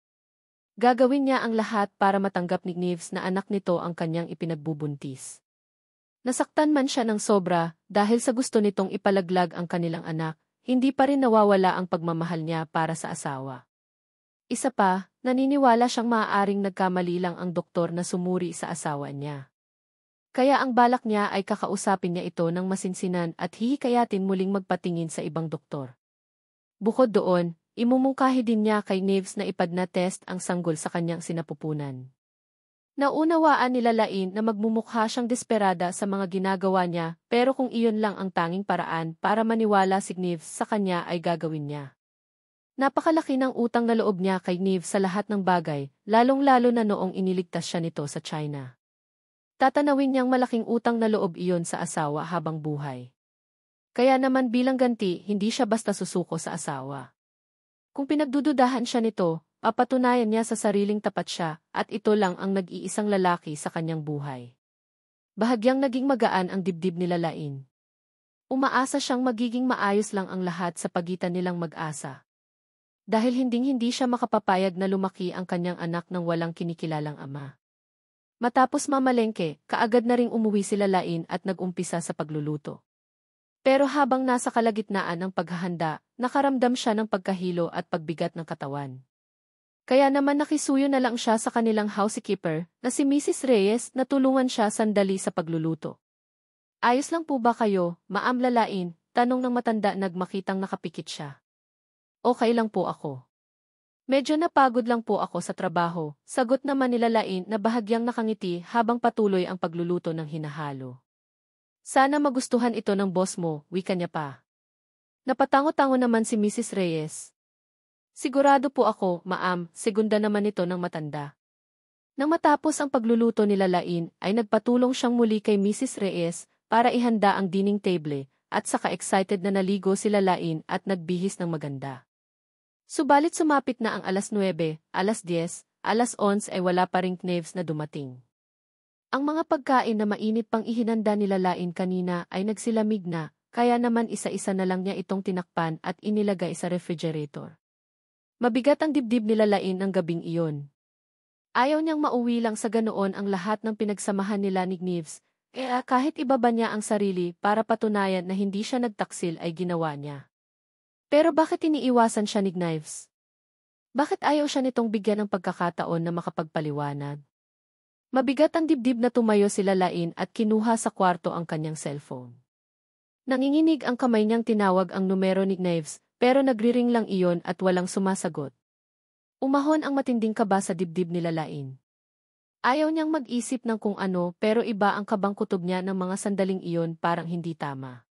Gagawin niya ang lahat para matanggap ni Knives na anak nito ang kanyang ipinagbubuntis. Nasaktan man siya ng sobra dahil sa gusto nitong ipalaglag ang kanilang anak, hindi pa rin nawawala ang pagmamahal niya para sa asawa. Isa pa, naniniwala siyang maaaring nagkamali lang ang doktor na sumuri sa asawa niya. Kaya ang balak niya ay kakausapin niya ito ng masinsinan at hihikayatin muling magpatingin sa ibang doktor. Bukod doon, imumungkahi din niya kay Knives na ipad-na-test ang sanggol sa kanyang sinapupunan. Naunawaan nila Lain na magmumukha siyang desperada sa mga ginagawa niya, pero kung iyon lang ang tanging paraan para maniwala si Knives sa kanya ay gagawin niya. Napakalaki ng utang na loob niya kay Knives sa lahat ng bagay, lalong-lalo na noong iniligtas siya nito sa China. Tatanawin niyang malaking utang na loob iyon sa asawa habang buhay. Kaya naman bilang ganti, hindi siya basta susuko sa asawa. Kung pinagdududahan siya nito, papatunayan niya sa sariling tapat siya at ito lang ang nag-iisang lalaki sa kanyang buhay. Bahagyang naging magaan ang dibdib nila Lain. Umaasa siyang magiging maayos lang ang lahat sa pagitan nilang mag-asa. Dahil hinding-hindi siya makapapayag na lumaki ang kanyang anak ng walang kinikilalang ama. Matapos mamalengke, kaagad na ring umuwi sila Lain at nag-umpisa sa pagluluto. Pero habang nasa kalagitnaan ng paghahanda, nakaramdam siya ng pagkahilo at pagbigat ng katawan. Kaya naman nakisuyo na lang siya sa kanilang housekeeper na si Mrs. Reyes na tulungan siya sandali sa pagluluto. "Ayos lang po ba kayo, Ma'am Lain?" tanong ng matanda nagmakitang nakapikit siya. "Okay lang po ako. Medyo napagod lang po ako sa trabaho," sagot naman nila Lain na bahagyang nakangiti habang patuloy ang pagluluto ng hinahalo. "Sana magustuhan ito ng boss mo," wika niya pa. Napatango-tango naman si Mrs. Reyes. "Sigurado po ako, Ma'am," segunda naman ito ng matanda. Nang matapos ang pagluluto nila Lain, ay nagpatulong siyang muli kay Mrs. Reyes para ihanda ang dining table, at saka excited na naligo sila Lain at nagbihis ng maganda. Subalit sumapit na ang alas 9, alas 10, alas 11 ay wala pa ring Knives na dumating. Ang mga pagkain na mainit pang ihinanda nila Lain kanina ay nagsilamig na, kaya naman isa-isa na lang niya itong tinakpan at inilagay sa refrigerator. Mabigat ang dibdib nila Lain ng gabing iyon. Ayaw niyang mauwi lang sa ganoon ang lahat ng pinagsamahan nila ni Knives, kaya kahit ibaba niya ang sarili para patunayan na hindi siya nagtaksil ay ginawa niya. Pero bakit iniiwasan siya ni Knives? Bakit ayaw siya nitong bigyan ng pagkakataon na makapagpaliwanag? Mabigat ang dibdib na tumayo sila Lain at kinuha sa kwarto ang kanyang cellphone. Nanginginig ang kamay niyang tinawag ang numero ni Knives, pero nagriring lang iyon at walang sumasagot. Umahon ang matinding kaba sa dibdib nila Lain. Ayaw niyang mag-isip ng kung ano pero iba ang kabang kutob niya ng mga sandaling iyon parang hindi tama.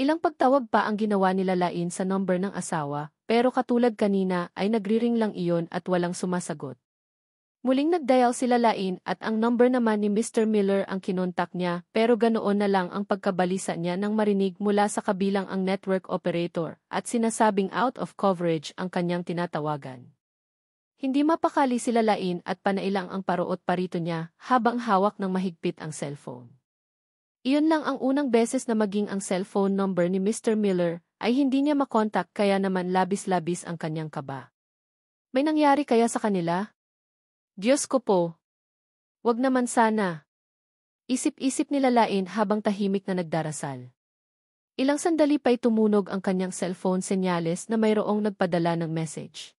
Ilang pagtawag pa ang ginawa nila Lain sa number ng asawa, pero katulad kanina ay nagriring lang iyon at walang sumasagot. Muling nagdial sila Lain at ang number naman ni Mr. Miller ang kinontak niya, pero ganoon na lang ang pagkabalisa niya nang marinig mula sa kabilang ang network operator at sinasabing out of coverage ang kanyang tinatawagan. Hindi mapakali sila Lain at panailang ang paruot parito niya habang hawak ng mahigpit ang cellphone. Iyon lang ang unang beses na maging ang cellphone number ni Mr. Miller ay hindi niya makontak kaya naman labis-labis ang kanyang kaba. May nangyari kaya sa kanila? Diyos ko po. Wag naman sana. Isip-isip nila Lain habang tahimik na nagdarasal. Ilang sandali pa'y tumunog ang kanyang cellphone senyales na mayroong nagpadala ng message.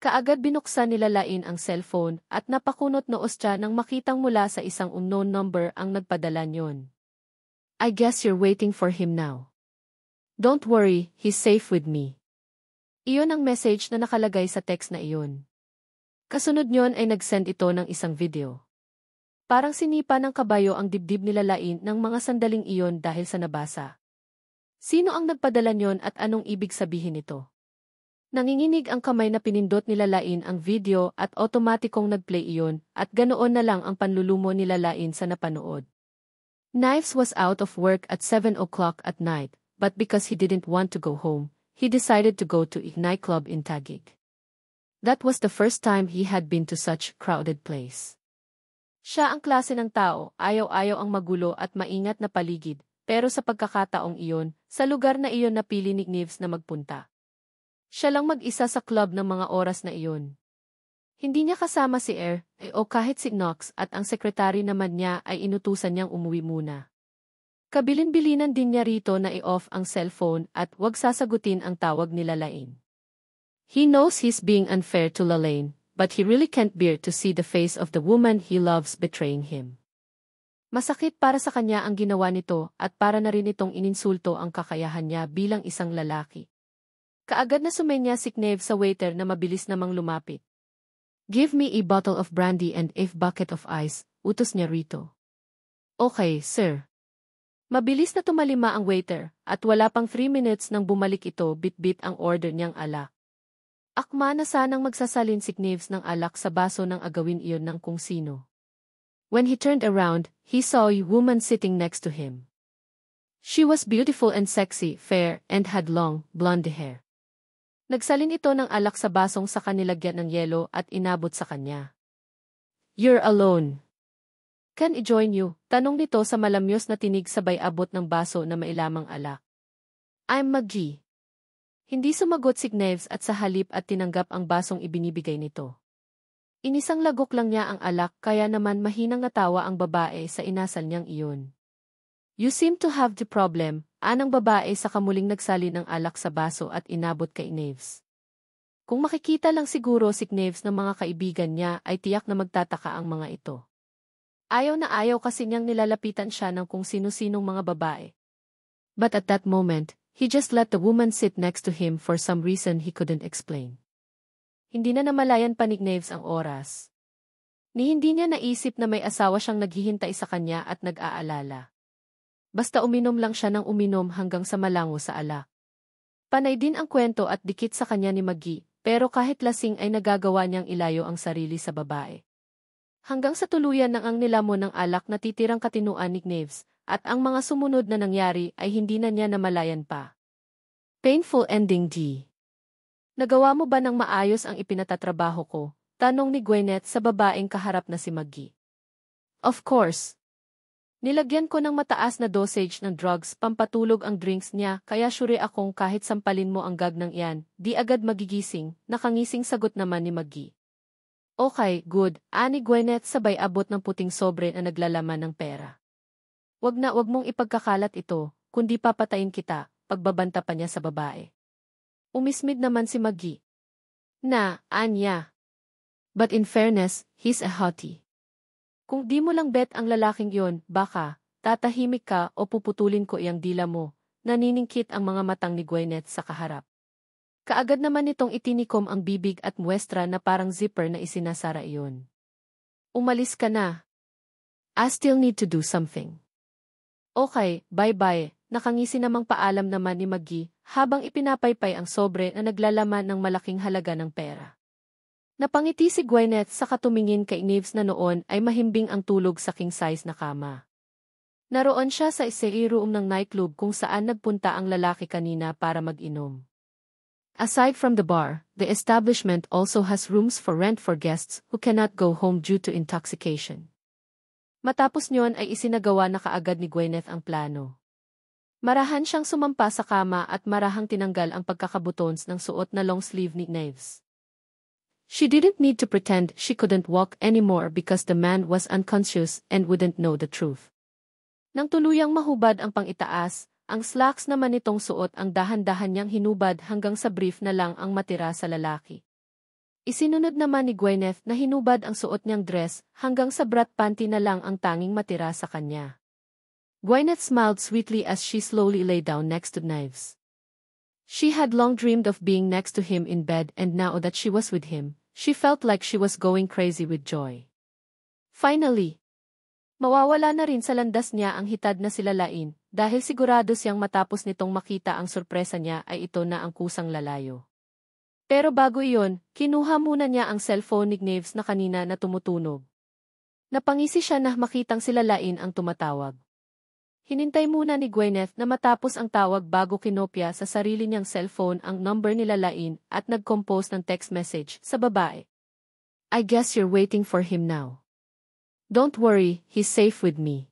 Kaagad binuksan nila Lain ang cellphone at napakunot noos siya nang makitang mula sa isang unknown number ang nagpadala niyon. I guess you're waiting for him now. Don't worry, he's safe with me. Iyon ang message na nakalagay sa text na iyon. Kasunod niyon ay nag-send ito ng isang video. Parang sinipa ng kabayo ang dibdib nila Lain ng mga sandaling iyon dahil sa nabasa. Sino ang nagpadala niyon at anong ibig sabihin nito? Nanginginig ang kamay na pinindot nila Lain ang video at otomatikong nag-play iyon at ganoon na lang ang panlulumo nila Lain sa napanood. Knives was out of work at 7 o'clock at night, but because he didn't want to go home, he decided to go to a nightclub in Taguig. That was the first time he had been to such crowded place. Siya ang klase ng tao, ayaw-ayaw ang magulo at maingat na paligid. Pero sa pagkakataong iyon, sa lugar na iyon napili ni Knives na magpunta. Siya lang mag-isa sa club ng mga oras na iyon. Hindi niya kasama si o kahit si Knox at ang sekretary naman niya ay inutusan niyang umuwi muna. Kabilin-bilinan din niya rito na i-off ang cellphone at wag sasagutin ang tawag nila Lain. He knows he's being unfair to Lalaine, but he really can't bear to see the face of the woman he loves betraying him. Masakit para sa kanya ang ginawa nito at para na rin itong ininsulto ang kakayahan niya bilang isang lalaki. Kaagad na sumenya si Knives sa waiter na mabilis namang lumapit. Give me a bottle of brandy and a bucket of ice, utos niya rito. Okay, sir. Mabilis na tumalima ang waiter at wala pang 3 minutes nang bumalik ito bit-bit ang order niyang alak. Akma na sanang magsasalin si Knives ng alak sa baso nang agawin iyon ng kung sino. When he turned around, he saw a woman sitting next to him. She was beautiful and sexy, fair, and had long, blonde hair. Nagsalin ito ng alak sa basong sa kanilagyan ng yelo at inabot sa kanya. You're alone. Can I join you? Tanong nito sa malamyos na tinig sabay abot ng baso na mailamang alak. I'm Maggie. Hindi sumagot si Knives at sa halip at tinanggap ang basong ibinibigay nito. Inisang lagok lang niya ang alak kaya naman mahinang natawa ang babae sa inasal niyang iyon. You seem to have the problem, anang babae sa kamuling nagsali ng alak sa baso at inabot kay Knives. Kung makikita lang siguro si Knives ng mga kaibigan niya ay tiyak na magtataka ang mga ito. Ayaw na ayaw kasi niyang nilalapitan siya ng kung sino-sinong mga babae. But at that moment, he just let the woman sit next to him for some reason he couldn't explain. Hindi na namalayan pa ni Knives ang oras. Hindi niya naisip na may asawa siyang naghihintay sa kanya at nag-aalala. Basta uminom lang siya ng uminom hanggang sa malango sa alak. Panay din ang kwento at dikit sa kanya ni Maggie, pero kahit lasing ay nagagawa niyang ilayo ang sarili sa babae. Hanggang sa tuluyan ng ang nilamon ng alak na titirang katinuan ni Knives, at ang mga sumunod na nangyari ay hindi na niya namalayan pa. Painful ending D. Nagawa mo ba ng maayos ang ipinatatrabaho ko? Tanong ni Gwyneth sa babaeng kaharap na si Maggie. Of course. Nilagyan ko ng mataas na dosage ng drugs pampatulog ang drinks niya kaya sure akong kahit sampalin mo ang gag ng iyan, di agad magigising, nakangising sagot naman ni Maggie. Okay, good, ani Gwyneth sabay abot ng puting sobre na naglalaman ng pera. Wag mong ipagkakalat ito, kundi papatayin kita, pagbabanta pa niya sa babae. Umismid naman si Maggie. Anya. But in fairness, he's a hottie. Kung di mo lang bet ang lalaking yon, baka, tatahimik ka o puputulin ko iyang dila mo, naniningkit ang mga matang ni Gwyneth sa kaharap. Kaagad naman nitong itinikom ang bibig at muestra na parang zipper na isinasara iyon. Umalis ka na. I still need to do something. Okay, bye-bye. Nakangisi namang paalam naman ni Maggie habang ipinapaypay ang sobre na naglalaman ng malaking halaga ng pera. Napangiti si Gwyneth sa katumingin kay Knives na noon ay mahimbing ang tulog sa king-size na kama. Naroon siya sa room ng nightclub kung saan nagpunta ang lalaki kanina para mag-inom. Aside from the bar, the establishment also has rooms for rent for guests who cannot go home due to intoxication. Matapos niyon ay isinagawa na kaagad ni Gwyneth ang plano. Marahan siyang sumampa sa kama at marahang tinanggal ang pagkakabutons ng suot na long sleeve ni Knives. She didn't need to pretend she couldn't walk anymore because the man was unconscious and wouldn't know the truth. Nang tuluyang mahubad ang pangitaas, ang slacks naman nitong suot ang dahan-dahan niyang hinubad hanggang sa brief na lang ang matira sa lalaki. Isinunod naman ni Gwyneth na hinubad ang suot niyang dress hanggang sa brat panty na lang ang tanging matira sa kanya. Gwyneth smiled sweetly as she slowly lay down next to Knives. She had long dreamed of being next to him in bed, and now that she was with him, she felt like she was going crazy with joy. Finally, mawawala na rin sa landas niya ang hitad na silalain, dahil sigurado siyang matapos nitong makita ang sorpresa niya ay ito na ang kusang lalayo. Pero bago iyon, kinuha muna niya ang cellphone ni Knives na kanina na tumutunog. Napangisi siya na makitang silalain ang tumatawag. Hinintay muna ni Gwyneth na matapos ang tawag bago kinopya sa sarili niyang cellphone ang number ni Lalain at nag-compose ng text message sa babae. I guess you're waiting for him now. Don't worry, he's safe with me.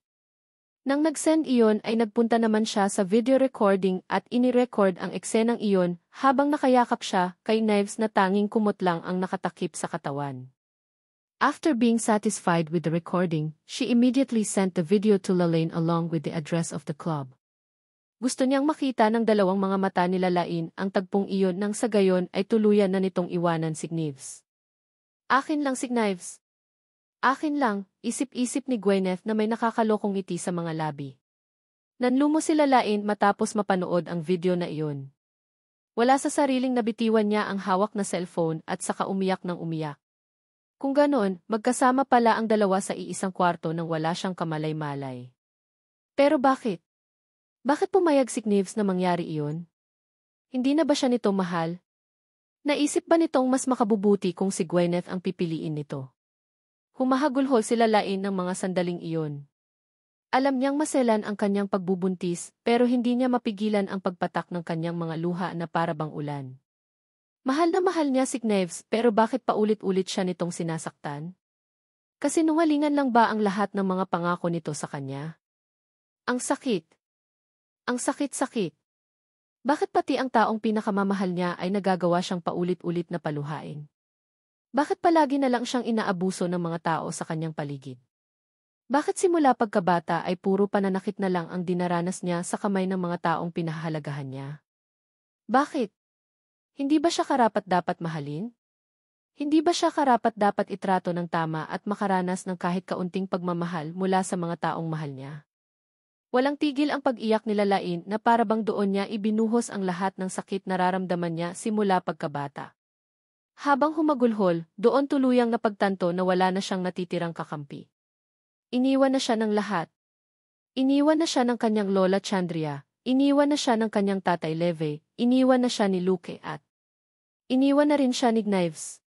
Nang nag-send iyon ay nagpunta naman siya sa video recording at inirecord ang eksenang iyon habang nakayakap siya kay Knives na tanging kumot lang ang nakatakip sa katawan. After being satisfied with the recording, she immediately sent the video to Lalain along with the address of the club. Gusto niyang makita ng dalawang mga mata ni Lalain ang tagpong iyon nang sa gayon ay tuluyan na nitong iwanan si Knives. Akin lang si Knives. Akin lang, isip-isip ni Gwyneth na may nakakalokong ngiti sa mga labi. Nanlumo si Lalain matapos mapanood ang video na iyon. Wala sa sariling nabitiwan niya ang hawak na cellphone at saka umiyak ng umiyak. Kung ganoon, magkasama pala ang dalawa sa iisang kwarto nang wala siyang kamalay-malay. Pero bakit? Bakit pumayag si Knives na mangyari iyon? Hindi na ba siya nito mahal? Naisip ba nitong mas makabubuti kung si Gwyneth ang pipiliin nito? Humahagulhol si Lalain ng mga sandaling iyon. Alam niyang maselan ang kanyang pagbubuntis pero hindi niya mapigilan ang pagpatak ng kanyang mga luha na para bang ulan. Mahal na mahal niya si Knives pero bakit paulit-ulit siya nitong sinasaktan? Kasinungalingan lang ba ang lahat ng mga pangako nito sa kanya? Ang sakit. Ang sakit-sakit. Bakit pati ang taong pinakamamahal niya ay nagagawa siyang paulit-ulit na paluhain? Bakit palagi na lang siyang inaabuso ng mga tao sa kanyang paligid? Bakit simula pagkabata ay puro pananakit na lang ang dinaranas niya sa kamay ng mga taong pinahahalagahan niya? Bakit? Hindi ba siya karapat-dapat mahalin? Hindi ba siya karapat-dapat itrato ng tama at makaranas ng kahit kaunting pagmamahal mula sa mga taong mahal niya? Walang tigil ang pag-iyak ni Lalain na para bang doon niya ibinuhos ang lahat ng sakit nararamdaman niya simula pagkabata. Habang humagulhol, doon tuluyang napagtanto na wala na siyang natitirang kakampi. Iniwan na siya ng lahat. Iniwan na siya ng kanyang lola Chandria. Iniwan na siya ng kanyang tatay Leve, iniwan na siya ni Luke at iniwan na rin siya ni Knives.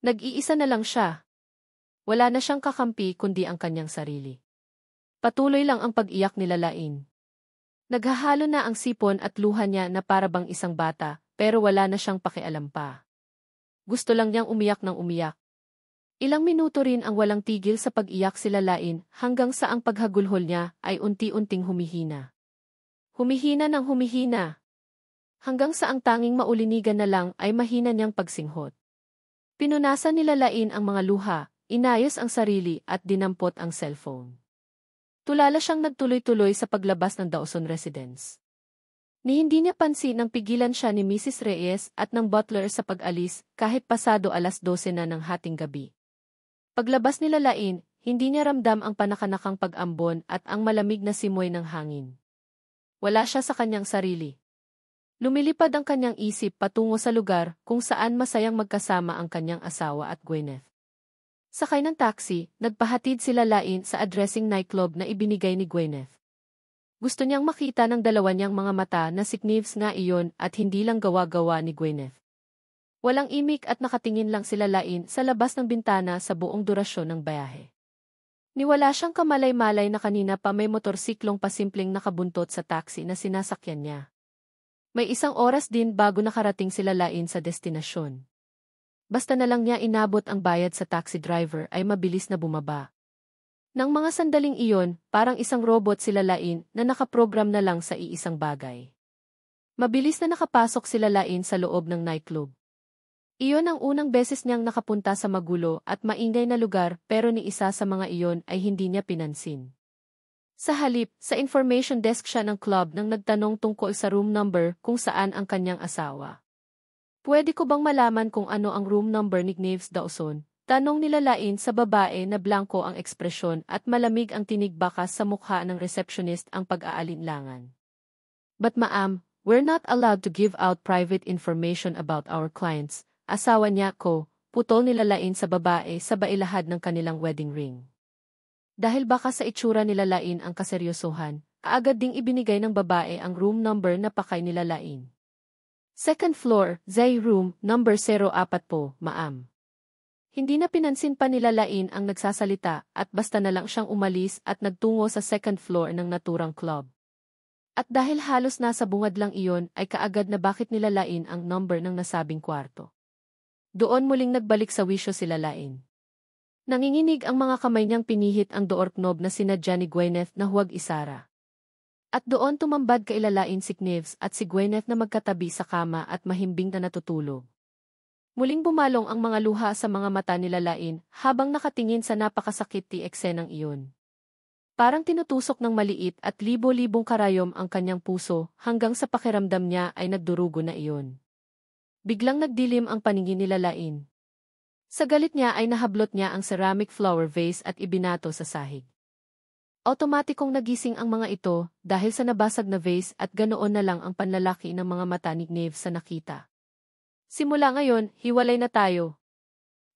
Nag-iisa na lang siya. Wala na siyang kakampi kundi ang kanyang sarili. Patuloy lang ang pag-iyak ni Lalain. Naghahalo na ang sipon at luha niya na para bang isang bata, pero wala na siyang pakialam pa. Gusto lang niyang umiyak ng umiyak. Ilang minuto rin ang walang tigil sa pag-iyak si Lalain hanggang sa ang paghagulhol niya ay unti-unting humihina. Humihina ng humihina. Hanggang sa ang tanging maulinigan na lang ay mahina niyang pagsinghot. Pinunasan ni Lalain ang mga luha, inayos ang sarili at dinampot ang cellphone. Tulala siyang nagtuloy-tuloy sa paglabas ng Dawson residence. Ni hindi niya pansin nang pigilan siya ni Mrs. Reyes at ng butler sa pag-alis kahit pasado 12:00 na ng hating gabi. Paglabas ni Lalain, hindi niya ramdam ang panakanakang pag-ambon at ang malamig na simoy ng hangin. Wala siya sa kanyang sarili. Lumilipad ang kanyang isip patungo sa lugar kung saan masayang magkasama ang kanyang asawa at Gwyneth. Sakay ng taxi, nagpahatid si Lalain sa addressing nightclub na ibinigay ni Gwyneth. Gusto niyang makita ng dalawa niyang mga mata na si Knives nga iyon at hindi lang gawa-gawa ni Gwyneth. Walang imik at nakatingin lang si Lalain sa labas ng bintana sa buong durasyon ng bayahe. Niwala siyang kamalay-malay na kanina pa may motorsiklong pasimpleng nakabuntot sa taxi na sinasakyan niya. May 1 oras din bago nakarating si Lalain sa destinasyon. Basta na lang niya inabot ang bayad sa taxi driver ay mabilis na bumaba. Nang mga sandaling iyon, parang isang robot si Lalain na nakaprogram na lang sa iisang bagay. Mabilis na nakapasok si Lalain sa loob ng nightclub. Iyon ang unang beses niyang nakapunta sa magulo at maingay na lugar pero ni isa sa mga iyon ay hindi niya pinansin. Sa halip, sa information desk siya ng club nang nagtanong tungkol sa room number kung saan ang kanyang asawa. Pwede ko bang malaman kung ano ang room number ni Gnaves Dawson? Tanong nilalain sa babae na blanko ang ekspresyon at malamig ang tinig bakas sa mukha ng receptionist ang pag-aalinlangan. But ma'am, we're not allowed to give out private information about our clients. Asawa niya ko, putol nilalain sa babae sa bailahad ng kanilang wedding ring. Dahil baka sa itsura nilalain ang kaseryosohan, kaagad ding ibinigay ng babae ang room number na pakay nilalain. Second floor, Zay room, number 04 po, ma'am. Hindi na pinansin pa nilalain ang nagsasalita at basta na lang siyang umalis at nagtungo sa second floor ng naturang club. At dahil halos nasa bungad lang iyon ay kaagad na bakit nilalain ang number ng nasabing kwarto. Doon muling nagbalik sa wisyo si Lalain. Nanginginig ang mga kamay niyang pinihit ang doorknob na sinadya ni Gwyneth na huwag isara. At doon tumambad kay Lalain si Gnaves at si Gwyneth na magkatabi sa kama at mahimbing na natutulog. Muling bumalong ang mga luha sa mga mata ni Lalain habang nakatingin sa napakasakit ti eksenang iyon. Parang tinutusok ng maliit at libo-libong karayom ang kanyang puso hanggang sa pakiramdam niya ay nagdurugo na iyon. Biglang nagdilim ang paningin ni Lalain. Sa galit niya ay nahablot niya ang ceramic flower vase at ibinato sa sahig. Automatikong nagising ang mga ito dahil sa nabasag na vase at ganoon na lang ang panlalaki ng mga mata ni Gnaves sa nakita. Simula ngayon, hiwalay na tayo.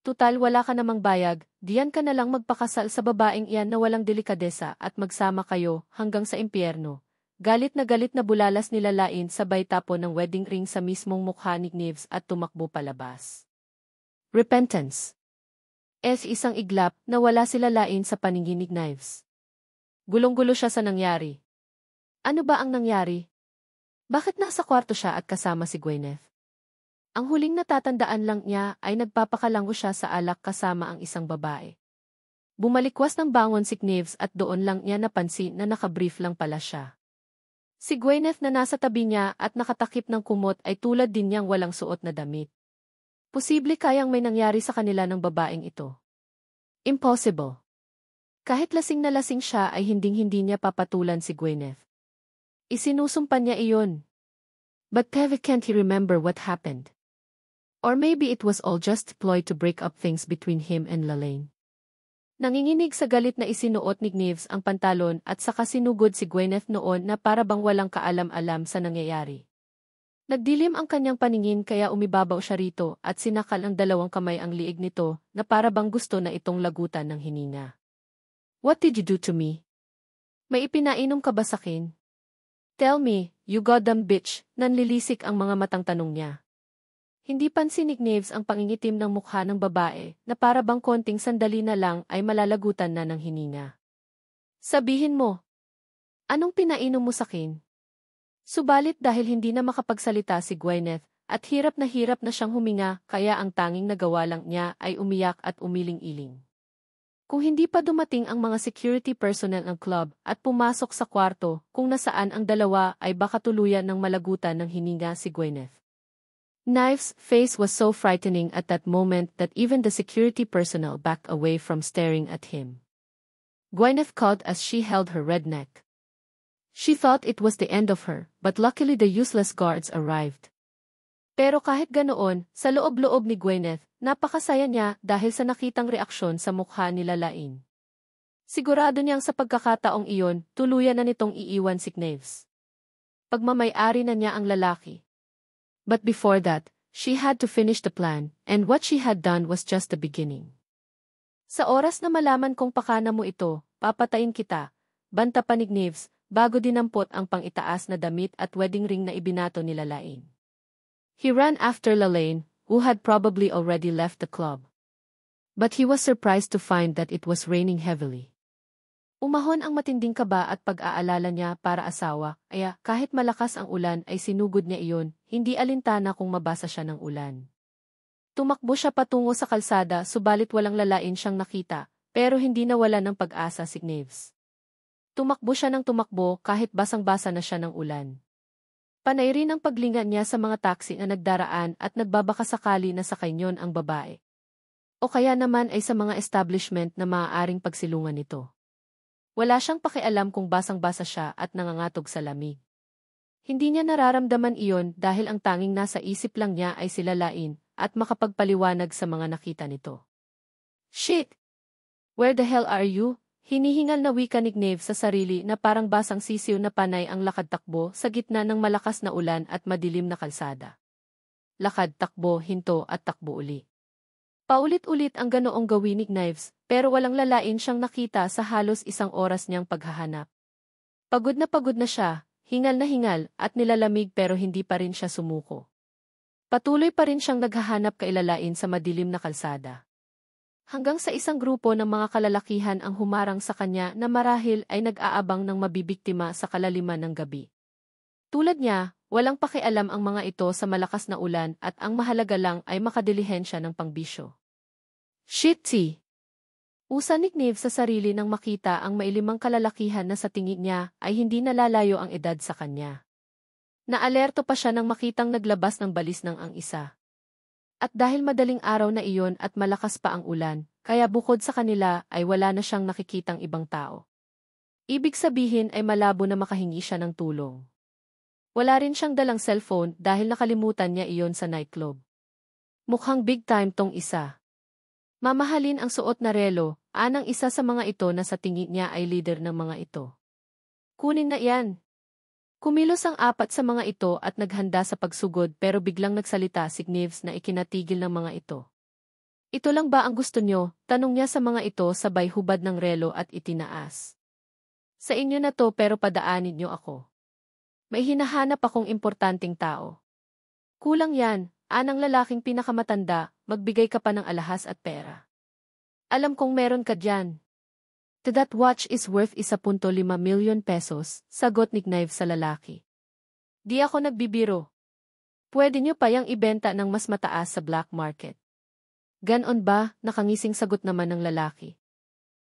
Tutal wala ka namang bayag, diyan ka na lang magpakasal sa babaeng iyan na walang delikadesa at magsama kayo hanggang sa impyerno. Galit na bulalas ni Lalain sabay tapon ng wedding ring sa mismong mukha ni Gnaves at tumakbo palabas. Repentance. Isang iglap na wala si Lalain sa paningin ni Gnaves. Gulong-gulo siya sa nangyari. Ano ba ang nangyari? Bakit nasa kwarto siya at kasama si Gwyneth? Ang huling natatandaan lang niya ay nagpapakalanggo siya sa alak kasama ang isang babae. Bumalikwas ng bangon si Gnaves at doon lang niya napansin na nakabrief lang pala siya. Si Gwyneth na nasa tabi niya at nakatakip ng kumot ay tulad din niyang walang suot na damit. Posible kayang may nangyari sa kanila ng babaeng ito. Impossible. Kahit lasing na lasing siya ay hinding-hindi niya papatulan si Gwyneth. Isinusumpan niya iyon. But can't he remember what happened? Or maybe it was all just ploy to break up things between him and Lalain. Nanginginig sa galit na isinuot ni Gnaves ang pantalon at saka sinugod si Gwyneth noon na para bang walang kaalam-alam sa nangyayari. Nagdilim ang kanyang paningin kaya umibabaw siya rito at sinakal ang dalawang kamay ang liig nito na para bang gusto na itong lagutan ng hininga. What did you do to me? May ipinainom ka ba sakin? Tell me, you goddamn bitch, nanlilisik ang mga matang tanong niya. Hindi pansin ni Gnaves ang pangingitim ng mukha ng babae na para bang konting sandali na lang ay malalagutan na ng hininga. Sabihin mo, anong pinainom mo sakin? Subalit dahil hindi na makapagsalita si Gwyneth at hirap na siyang huminga kaya ang tanging nagawa lang niya ay umiyak at umiling-iling. Kung hindi pa dumating ang mga security personnel ng club at pumasok sa kwarto kung nasaan ang dalawa ay baka tuluyan ng malagutan ng hininga si Gwyneth. Knife's face was so frightening at that moment that even the security personnel backed away from staring at him. Gwyneth caught as she held her red neck. She thought it was the end of her, but luckily the useless guards arrived. Pero kahit ganoon, sa loob-loob ni Gwyneth, napakasaya niya dahil sa nakitang reaksyon sa mukha ni Lalain. Sigurado niyang sa pagkakataong iyon, tuluyan na nitong iiwan si Gnaves. Pagmamay-ari na niya ang lalaki. But before that, she had to finish the plan, and what she had done was just the beginning. Sa oras na malaman kong pakana mo ito, papatayin kita, banta pa ni Gnaves, bago dinampot ang pang-itaas na damit at wedding ring na ibinato ni Lalain. He ran after Lalain, who had probably already left the club. But he was surprised to find that it was raining heavily. Umahon ang matinding kaba at pag-aalala niya para asawa, kaya kahit malakas ang ulan ay sinugod niya iyon, hindi alintana kung mabasa siya ng ulan. Tumakbo siya patungo sa kalsada subalit walang Lalain siyang nakita, pero hindi nawala ng pag-asa si Gnaves. Tumakbo siya ng tumakbo kahit basang-basa na siya ng ulan. Panay rin ang paglinga niya sa mga taxi na nagdaraan at nagbabakasakali na sa kanyon ang babae. O kaya naman ay sa mga establishment na maaaring pagsilungan nito. Wala siyang pakialam kung basang-basa siya at nangangatog sa lamig. Hindi niya nararamdaman iyon dahil ang tanging nasa isip lang niya ay silalain at makapagpaliwanag sa mga nakita nito. Shit! Where the hell are you? Hinihingal na wika ni Nave sa sarili na parang basang sisiw na panay ang lakad-takbo sa gitna ng malakas na ulan at madilim na kalsada. Lakad, takbo, hinto at takbo uli. Paulit-ulit ang ganoong gawin ni Knives, pero walang lalain siyang nakita sa halos isang oras niyang paghahanap. Pagod na siya, hingal na hingal at nilalamig pero hindi pa rin siya sumuko. Patuloy pa rin siyang naghahanap kailalain sa madilim na kalsada. Hanggang sa isang grupo ng mga kalalakihan ang humarang sa kanya na marahil ay nag-aabang ng mabibiktima sa kalaliman ng gabi. Tulad niya, walang pakialam ang mga ito sa malakas na ulan at ang mahalaga lang ay makadilihensya ng pangbisyo. Shitty! Usa ni Nave sa sarili nang makita ang mailimang kalalakihan na sa tingin niya ay hindi nalalayo ang edad sa kanya. Naalerto pa siya nang makitang naglabas ng balis ng ang isa. At dahil madaling araw na iyon at malakas pa ang ulan, kaya bukod sa kanila ay wala na siyang nakikitang ibang tao. Ibig sabihin ay malabo na makahingi siya ng tulong. Wala rin siyang dalang cellphone dahil nakalimutan niya iyon sa nightclub. Mukhang big time tong isa. Mamahalin ang suot na relo, anang isa sa mga ito na sa tingin niya ay leader ng mga ito. Kunin na yan. Kumilos ang apat sa mga ito at naghanda sa pagsugod pero biglang nagsalita si Knives na ikinatigil ng mga ito. Ito lang ba ang gusto nyo? Tanong niya sa mga ito sabay hubad ng relo at itinaas. Sa inyo na to pero padaanin nyo ako. May hinahanap akong importanteng tao. Kulang yan, anang lalaking pinakamatanda, magbigay ka pa ng alahas at pera. Alam kong meron ka dyan. That watch is worth 1.5 million pesos, sagot ni Knives sa lalaki. Di ako nagbibiro. Pwede nyo pa yang ibenta ng mas mataas sa black market. Ganon ba? Nakangising sagot naman ng lalaki.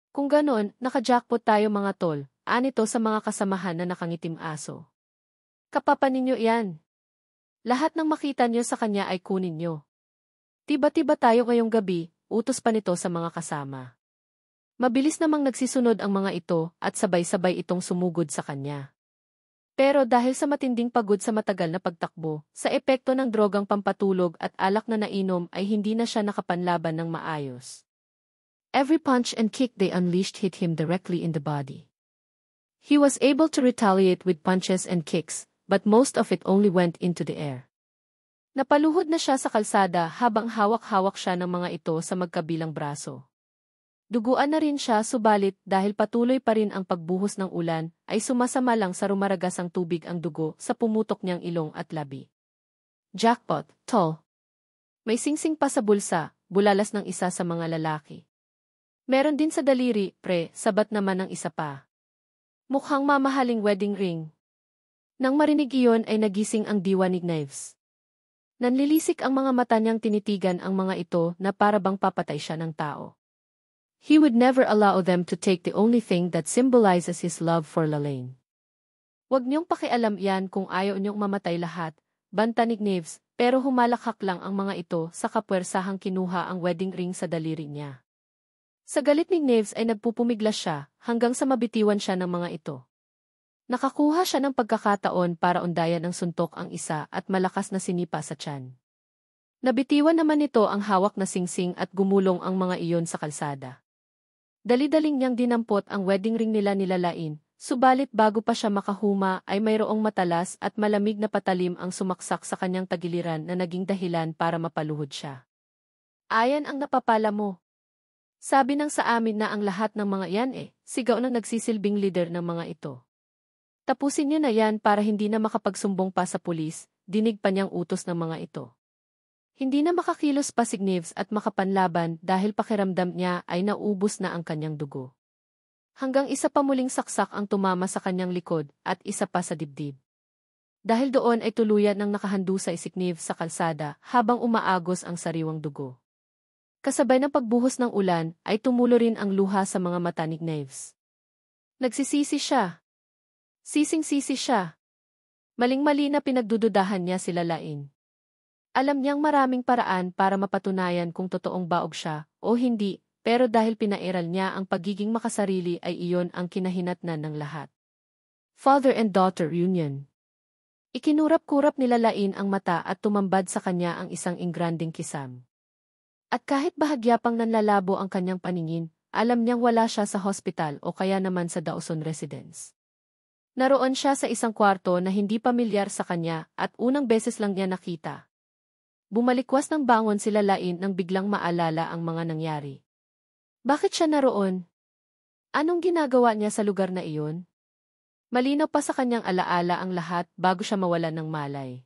Kung ganon, naka-jackpot tayo mga tol, anito sa mga kasamahan na nakangitim aso. Kapapa ninyo yan. Lahat ng makita nyo sa kanya ay kunin nyo. Tiba-tiba tayo ngayong gabi, utos pa nito sa mga kasama. Mabilis namang nagsisunod ang mga ito at sabay-sabay itong sumugod sa kanya. Pero dahil sa matinding pagod sa matagal na pagtakbo, sa epekto ng drogang pampatulog at alak na nainom ay hindi na siya nakapanlaban ng maayos. Every punch and kick they unleashed hit him directly in the body. He was able to retaliate with punches and kicks, but most of it only went into the air. Napaluhod na siya sa kalsada habang hawak-hawak siya ng mga ito sa magkabilang braso. Duguan na rin siya subalit dahil patuloy pa rin ang pagbuhos ng ulan ay sumasama lang sa rumaragasang tubig ang dugo sa pumutok niyang ilong at labi. Jackpot, tol. May singsing pa sa bulsa, bulalas ng isa sa mga lalaki. Meron din sa daliri, pre, sabat naman ng isa pa. Mukhang mamahaling wedding ring. Nang marinig iyon ay nagising ang diwa ni Knives. Nanlilisik ang mga mata niyang tinitigan ang mga ito na para bang papatay siya ng tao. He would never allow them to take the only thing that symbolizes his love for Lalaine. Huwag niyong pakialam yan kung ayaw niyong mamatay lahat, banta ni Knives, pero humalakhak lang ang mga ito sa kapwersahang kinuha ang wedding ring sa daliri niya. Sa galit ni Knives ay nagpupumiglas siya hanggang sa mabitiwan siya ng mga ito. Nakakuha siya ng pagkakataon para undayan ng suntok ang isa at malakas na sinipa sa tiyan. Nabitiwan naman nito ang hawak na singsing at gumulong ang mga iyon sa kalsada. Dali-daling niyang dinampot ang wedding ring nila ni Lalaine, subalit bago pa siya makahuma ay mayroong matalas at malamig na patalim ang sumaksak sa kanyang tagiliran na naging dahilan para mapaluhod siya. Ayan ang napapala mo. Sabi nang sa amin na ang lahat ng mga yan sigaw ng nagsisilbing leader ng mga ito. Tapusin niyo na yan para hindi na makapagsumbong pa sa pulis, dinig pa niyang utos ng mga ito. Hindi na makakilos pa si Knives at makapanlaban dahil pakiramdam niya ay naubos na ang kanyang dugo. Hanggang isa pa muling saksak ang tumama sa kanyang likod at isa pa sa dibdib. Dahil doon ay tuluyan ng nakahandusay si Knives sa kalsada habang umaagos ang sariwang dugo. Kasabay ng pagbuhos ng ulan ay tumulo rin ang luha sa mga mata ni Knives. Nagsisisi siya. Sising-sisi siya. Maling-mali na pinagdududahan niya si Lalaine. Alam niyang maraming paraan para mapatunayan kung totoong baog siya o hindi, pero dahil pinairal niya ang pagiging makasarili ay iyon ang kinahinatnan ng lahat. Father and daughter union. Ikinurap-kurap nila Lain ang mata at tumambad sa kanya ang isang ingranding kisam. At kahit bahagya pang nanlalabo ang kanyang paningin, alam niyang wala siya sa hospital o kaya naman sa Dawson residence. Naroon siya sa isang kwarto na hindi pamilyar sa kanya at unang beses lang niya nakita. Bumalikwas ng bangon sila Lain nang biglang maalala ang mga nangyari. Bakit siya naroon? Anong ginagawa niya sa lugar na iyon? Malinaw pa sa kanyang alaala ang lahat bago siya mawalan ng malay.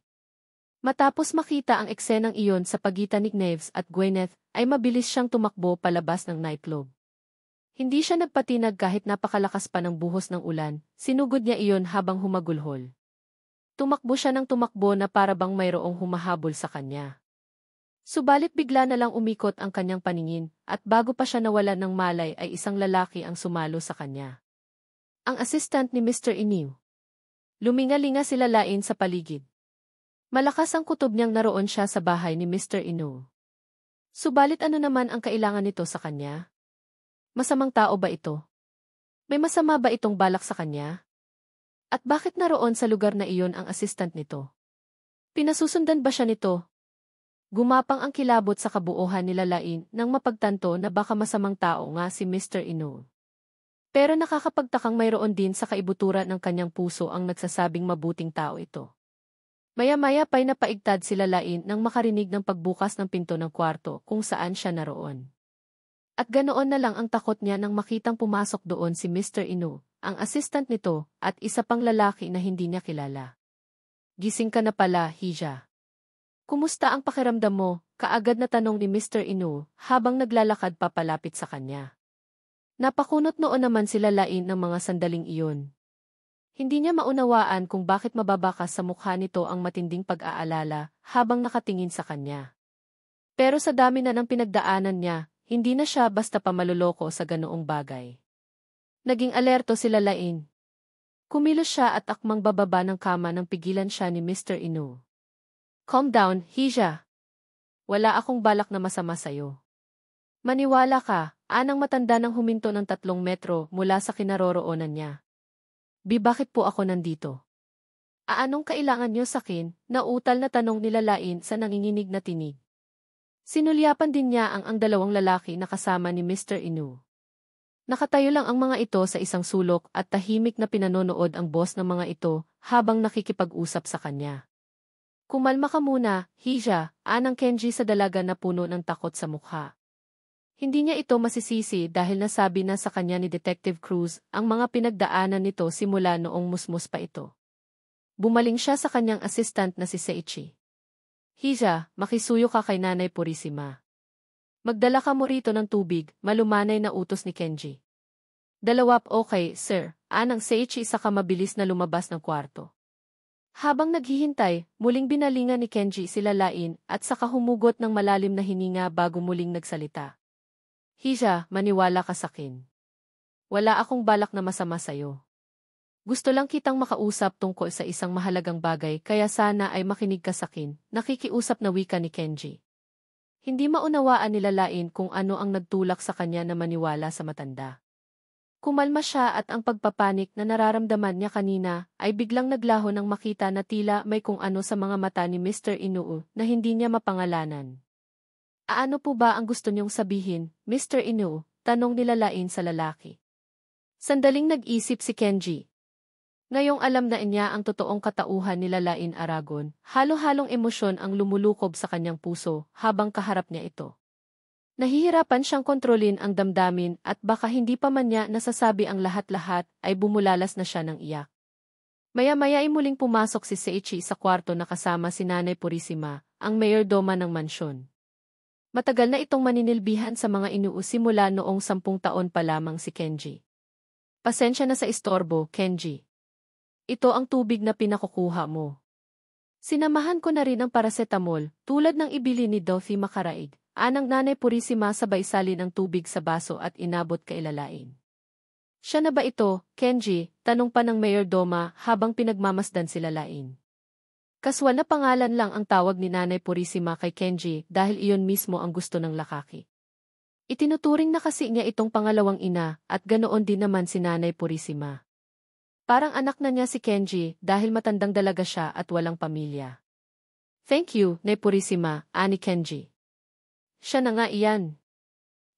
Matapos makita ang eksenang iyon sa pagitan ni Knaves at Gwyneth, ay mabilis siyang tumakbo palabas ng nightclub. Hindi siya nagpatinag kahit napakalakas pa ng buhos ng ulan, sinugod niya iyon habang humagulhol. Tumakbo siya ng tumakbo na para bang mayroong humahabol sa kanya. Subalit bigla na lang umikot ang kanyang paningin, at bago pa siya nawalan ng malay ay isang lalaki ang sumalo sa kanya. Ang assistant ni Mr. Inoue. Lumingalinga sila Lain sa paligid. Malakas ang kutob niyang naroon siya sa bahay ni Mr. Inoue. Subalit ano naman ang kailangan nito sa kanya? Masamang tao ba ito? May masama ba itong balak sa kanya? At bakit naroon sa lugar na iyon ang assistant nito? Pinasusundan ba siya nito? Gumapang ang kilabot sa kabuuhan nila Lain nang mapagtanto na baka masamang tao nga si Mr. Inoue. Pero nakakapagtakang mayroon din sa kaibuturan ng kanyang puso ang nagsasabing mabuting tao ito. Maya-maya pa'y napaigtad sila Lain nang makarinig ng pagbukas ng pinto ng kwarto kung saan siya naroon. At ganoon na lang ang takot niya nang makitang pumasok doon si Mr. Inoue, ang assistant nito, at isa pang lalaki na hindi niya kilala. Gising ka na pala, Hija. Kumusta ang pakiramdam mo? Kaagad na tanong ni Mr. Inoue habang naglalakad papalapit sa kanya. Napakunot noon naman sila Lain ng mga sandaling iyon. Hindi niya maunawaan kung bakit mababakas sa mukha nito ang matinding pag-aalala habang nakatingin sa kanya. Pero sa dami na ng pinagdaanan niya, hindi na siya basta pamaluloko sa ganoong bagay. Naging alerto sila Lain. Kumilos siya at akmang bababa ng kama nang pigilan siya ni Mr. Inoue. Calm down, Hija. Wala akong balak na masama sa'yo. Maniwala ka, anang matanda nang huminto ng 3 metro mula sa kinaroroonan niya. Bakit po ako nandito? Anong kailangan niyo sakin? Nautal na tanong nila Lain sa nanginginig na tinig. Sinulyapan din niya ang dalawang lalaki na kasama ni Mr. Inoue. Nakatayo lang ang mga ito sa isang sulok at tahimik na pinanonood ang boss ng mga ito habang nakikipag-usap sa kanya. Kumalma ka muna, Hija, anang Kenji sa dalaga na puno ng takot sa mukha. Hindi niya ito masisisi dahil nasabi na sa kanya ni Detective Cruz ang mga pinagdaanan nito simula noong musmus pa ito. Bumaling siya sa kanyang assistant na si Seiichi. Hija, makisuyo ka kay Nanay Purisima. Magdala ka mo rito ng tubig, malumanay na utos ni Kenji. Dalawap okay, sir, anang Seiichi isa ka mabilis na lumabas ng kwarto. Habang naghihintay, muling binalingan ni Kenji sila Lain at saka humugot ng malalim na hininga bago muling nagsalita. Hija, maniwala ka sakin. Wala akong balak na masama sa'yo. Gusto lang kitang makausap tungkol sa isang mahalagang bagay kaya sana ay makinig ka sakin, nakikiusap na wika ni Kenji. Hindi maunawaan nila Lain kung ano ang nagtulak sa kanya na maniwala sa matanda. Kumalma siya at ang pagpapanik na nararamdaman niya kanina ay biglang naglaho nang makita na tila may kung ano sa mga mata ni Mr. Inoue na hindi niya mapangalanan. Ano po ba ang gusto niyong sabihin, Mr. Inoue? Tanong nila Lain sa lalaki. Sandaling nag-isip si Kenji. Ngayong alam na niya ang totoong katauhan nila Lain Aragon, halo-halong emosyon ang lumulukob sa kanyang puso habang kaharap niya ito. Nahihirapan siyang kontrolin ang damdamin at baka hindi pa man niya nasasabi ang lahat-lahat ay bumulalas na siya ng iyak. Maya-maya ay muling pumasok si Seiichi sa kwarto na kasama si Nanay Purisima, ang mayordoma ng mansyon. Matagal na itong maninilbihan sa mga Inoue simula noong 10 taon pa lamang si Kenji. Pasensya na sa istorbo, Kenji. Ito ang tubig na pinakukuha mo. Sinamahan ko na rin ang paracetamol, tulad ng ibili ni Dorothy Makaraig. Anang Nanay Purisima sabay salin ang tubig sa baso at inabot kay Lain. Siya na ba ito, Kenji? Tanong pa ng mayordoma habang pinagmamasdan sila Lain. Kaswal na pangalan lang ang tawag ni Nanay Purisima kay Kenji dahil iyon mismo ang gusto ng lakaki. Itinuturing na kasi niya itong pangalawang ina at ganoon din naman si Nanay Purisima. Parang anak na niya si Kenji dahil matandang dalaga siya at walang pamilya. Thank you, Nay Purisima, ani Kenji. Siya na nga iyan.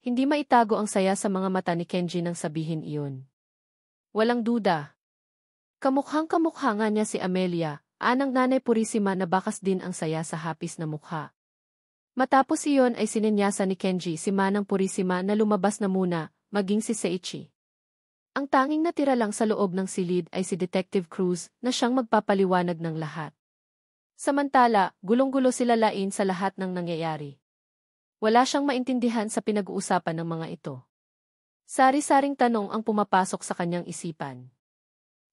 Hindi maitago ang saya sa mga mata ni Kenji nang sabihin iyon. Walang duda. Kamukhang-kamukha nga niya si Amelia, anang Nanay Purisima na bakas din ang saya sa hapis na mukha. Matapos iyon ay sinenyasa ni Kenji si Manang Purisima na lumabas na muna, maging si Seiichi. Ang tanging natira lang sa loob ng silid ay si Detective Cruz na siyang magpapaliwanag ng lahat. Samantala, gulong-gulo sila lain sa lahat ng nangyayari. Wala siyang maintindihan sa pinag-uusapan ng mga ito. Sari-saring tanong ang pumapasok sa kanyang isipan.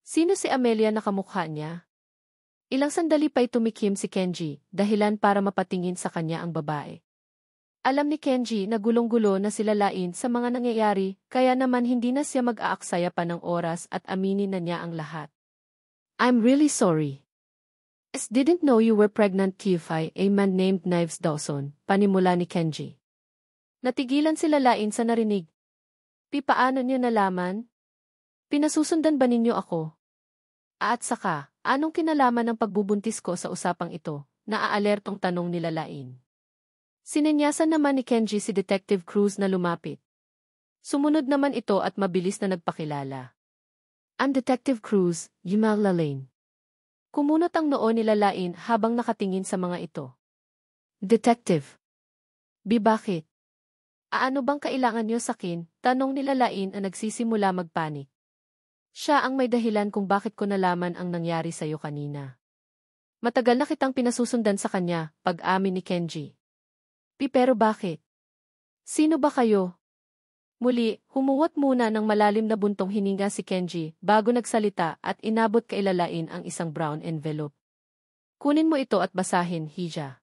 Sino si Amelia na kamukha niya? Ilang sandali pa'y tumikim si Kenji, dahilan para mapatingin sa kanya ang babae. Alam ni Kenji na gulong-gulo na sila lain sa mga nangyayari, kaya naman hindi na siya mag-aaksaya pa ng oras at aminin na niya ang lahat. I'm really sorry. I didn't know you were pregnant Kyufai, a man named Knives Dawson, panimula ni Kenji. Natigilan sila lain sa narinig. Paano niyo nalaman? Pinasusundan ba ninyo ako? At saka, anong kinalaman ng pagbubuntis ko sa usapang ito? Naaalertong tanong nila lain. Sinenyasan naman ni Kenji si Detective Cruz na lumapit. Sumunod naman ito at mabilis na nagpakilala. I'm Detective Cruz, Yumala Lane. Kumunot ang noo nila lain habang nakatingin sa mga ito. Detective. Bakit? Ano bang kailangan niyo sa akin? Tanong nila lain na nagsisimula magpanik. Siya ang may dahilan kung bakit ko nalaman ang nangyari sa'yo kanina. Matagal na kitang pinasusundan sa kanya, pag-amin ni Kenji. Pero bakit? Sino ba kayo? Muli, humuwat muna ng malalim na buntong hininga si Kenji bago nagsalita at inabot kay Lalain ang isang brown envelope. Kunin mo ito at basahin, Hija.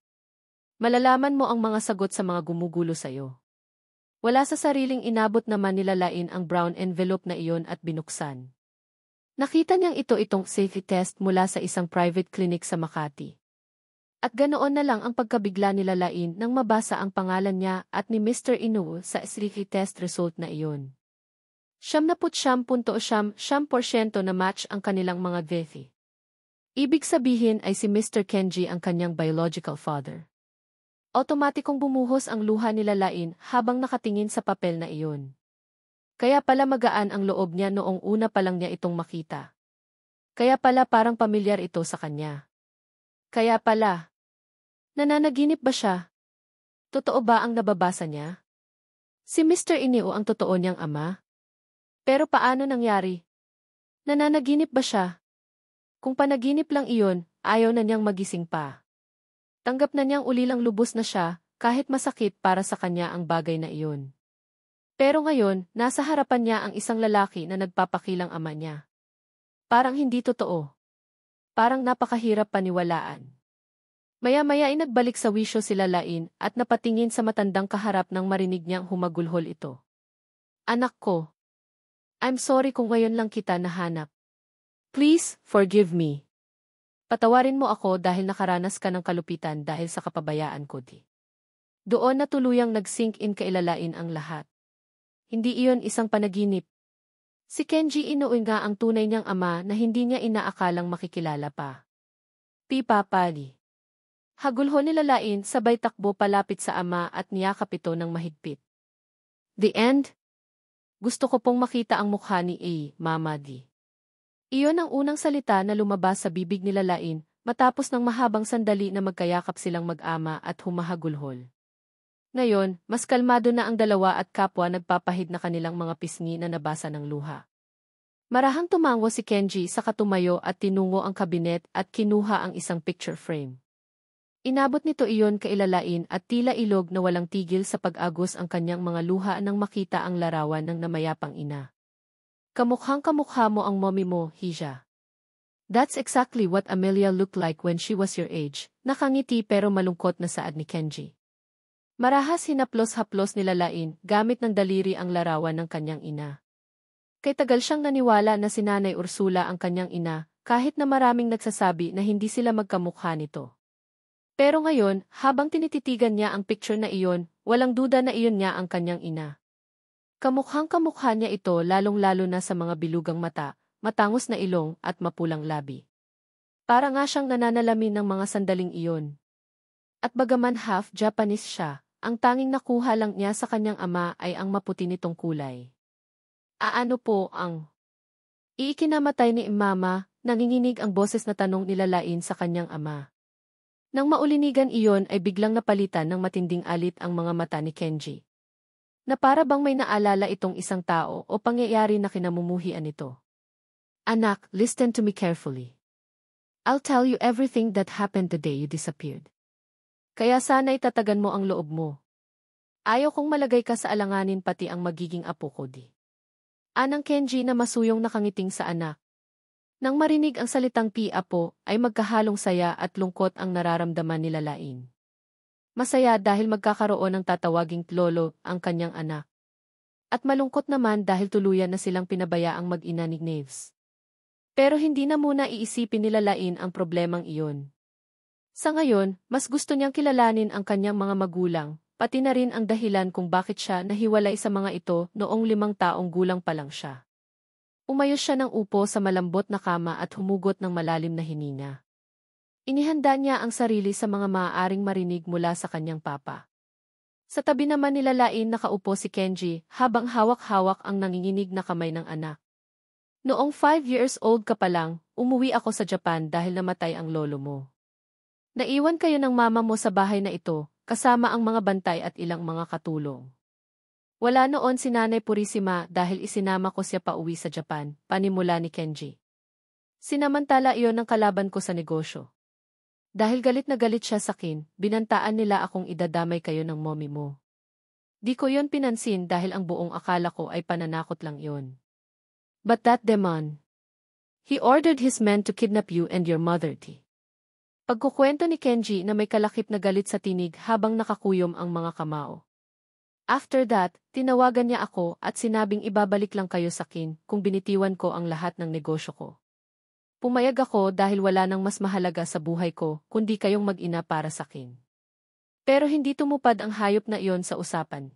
Malalaman mo ang mga sagot sa mga gumugulo sa'yo. Wala sa sariling inabot naman ni Lalain ang brown envelope na iyon at binuksan. Nakita niyang itong safety test mula sa isang private clinic sa Makati. At ganoon na lang ang pagkabigla ni Lalain nang mabasa ang pangalan niya at ni Mr. Inoue sa safety test result na iyon. 79.9% na match ang kanilang mga VEFI. Ibig sabihin ay si Mr. Kenji ang kanyang biological father. Otomatikong bumuhos ang luha ni Lalain habang nakatingin sa papel na iyon. Kaya pala magaan ang loob niya noong una pa lang niya itong makita. Kaya pala parang pamilyar ito sa kanya. Kaya pala, nananaginip ba siya? Totoo ba ang nababasa niya? Si Mr. Inoue ang totoo niyang ama? Pero paano nangyari? Nananaginip ba siya? Kung panaginip lang iyon, ayaw na niyang magising pa. Tanggap na niyang ulilang lubos na siya, kahit masakit para sa kanya ang bagay na iyon. Pero ngayon, nasa harapan niya ang isang lalaki na nagpapakilang ama niya. Parang hindi totoo. Parang napakahirap paniwalaan. Maya-maya ay nagbalik sa wisyo si Lalain at napatingin sa matandang kaharap nang marinig niyang humagulhol ito. Anak ko. I'm sorry kung ngayon lang kita nahanap. Please, forgive me. Patawarin mo ako dahil nakaranas ka ng kalupitan dahil sa kapabayaan ko di. Doon na tuluyang nag-sink in kay Lalain ang lahat. Hindi iyon isang panaginip. Si Kenji Inoue nga ang tunay niyang ama na hindi niya inaakalang makikilala pa. Pali. Hagulho ni Lalain sabay takbo palapit sa ama at niyakap ito ng mahigpit. The end? Gusto ko pong makita ang mukha ni Mama D. Iyon ang unang salita na lumabas sa bibig ni Lalain matapos ng mahabang sandali na magkayakap silang mag-ama at humahagulhol. Ngayon, mas kalmado na ang dalawa at kapwa nagpapahid na kanilang mga pisngi na nabasa ng luha. Marahang tumango si Kenji sa katumayo at tinungo ang kabinet at kinuha ang isang picture frame. Inabot nito iyon kay Lalain at tila ilog na walang tigil sa pag-agos ang kanyang mga luha nang makita ang larawan ng namayapang ina. Kamukhang-kamukha mo ang mommy mo, Hija. That's exactly what Amelia looked like when she was your age, nakangiti pero malungkot na saad ni Kenji. Marahas hinaplos-haplos ni Lalain gamit ng daliri ang larawan ng kanyang ina. Kay tagal siyang naniwala na si Nanay Ursula ang kanyang ina, kahit na maraming nagsasabi na hindi sila magkamukha nito. Pero ngayon, habang tinititigan niya ang picture na iyon, walang duda na iyon nga ang kanyang ina. Kamukhang-kamukha niya ito lalong-lalo na sa mga bilugang mata, matangos na ilong at mapulang labi. Para nga siyang nananalamin ng mga sandaling iyon. At bagaman half Japanese siya, ang tanging nakuha lang niya sa kanyang ama ay ang maputi nitong kulay. Aano po ang iikinamatay ni Mama, nanginginig ang boses na tanong nilalain sa kanyang ama. Nang maulinigan iyon ay biglang napalitan ng matinding alit ang mga mata ni Kenji. Na para bang may naalala itong isang tao o pangyayari na kinamumuhian nito. Anak, listen to me carefully. I'll tell you everything that happened the day you disappeared. Kaya sana'y tatagan mo ang loob mo. Ayaw kong malagay ka sa alanganin pati ang magiging apo ko di. Anang Kenji na masuyong nakangiting sa anak. Nang marinig ang salitang apo, ay magkahalong saya at lungkot ang nararamdaman nila Lain. Masaya dahil magkakaroon ng tatawaging lolo ang kanyang anak. At malungkot naman dahil tuluyan na silang pinabayaang mag-ina ni Naves. Pero hindi na muna iisipin nila Lain ang problemang iyon. Sa ngayon, mas gusto niyang kilalanin ang kanyang mga magulang, pati na rin ang dahilan kung bakit siya nahiwalay sa mga ito noong 5 taong gulang pa lang siya. Umayos siya ng upo sa malambot na kama at humugot ng malalim na hininga. Inihanda niya ang sarili sa mga maaaring marinig mula sa kanyang papa. Sa tabi naman nila Lain nakaupo si Kenji habang hawak-hawak ang nanginginig na kamay ng anak. Noong 5 years old ka pa lang, umuwi ako sa Japan dahil namatay ang lolo mo. Naiwan kayo ng mama mo sa bahay na ito, kasama ang mga bantay at ilang mga katulong. Wala noon si Nanay Purisima dahil isinama ko siya pauwi sa Japan, panimula ni Kenji. Sinamantala iyon ng kalaban ko sa negosyo. Dahil galit na galit siya sa akin, binantaan nila akong idadamay kayo ng mommy mo. Di ko yon pinansin dahil ang buong akala ko ay pananakot lang yon. But that demon. He ordered his men to kidnap you and your mother, T. Pagkukwento ni Kenji na may kalakip na galit sa tinig habang nakakuyom ang mga kamao. After that, tinawagan niya ako at sinabing ibabalik lang kayo sa akin kung binitiwan ko ang lahat ng negosyo ko. Pumayag ako dahil wala nang mas mahalaga sa buhay ko kundi kayong mag-ina para sa akin. Pero hindi tumupad ang hayop na iyon sa usapan.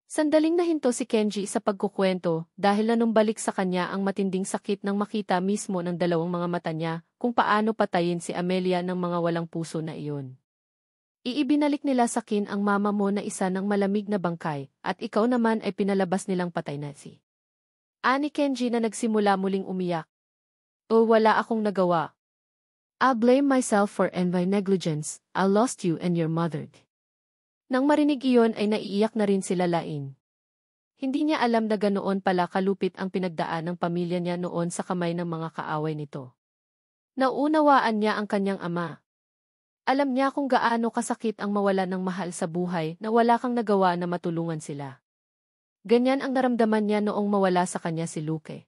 Sandaling nahinto si Kenji sa pagkukwento dahil nanumbalik sa kanya ang matinding sakit nang makita mismo ng dalawang mga mata niya kung paano patayin si Amelia ng mga walang puso na iyon. Iibinalik nila sa akin ang mama mo na isa ng malamig na bangkay at ikaw naman ay pinalabas nilang patay na si. Ani Kenji na nagsimula muling umiyak. O wala akong nagawa. I blame myself for my negligence. I lost you and your mother. Nang marinig iyon ay naiiyak na rin sila Lain. Hindi niya alam na ganoon pala kalupit ang pinagdaan ng pamilya niya noon sa kamay ng mga kaaway nito. Nauunawaan niya ang kanyang ama. Alam niya kung gaano kasakit ang mawala ng mahal sa buhay na wala kang nagawa na matulungan sila. Ganyan ang naramdaman niya noong mawala sa kanya si Luke.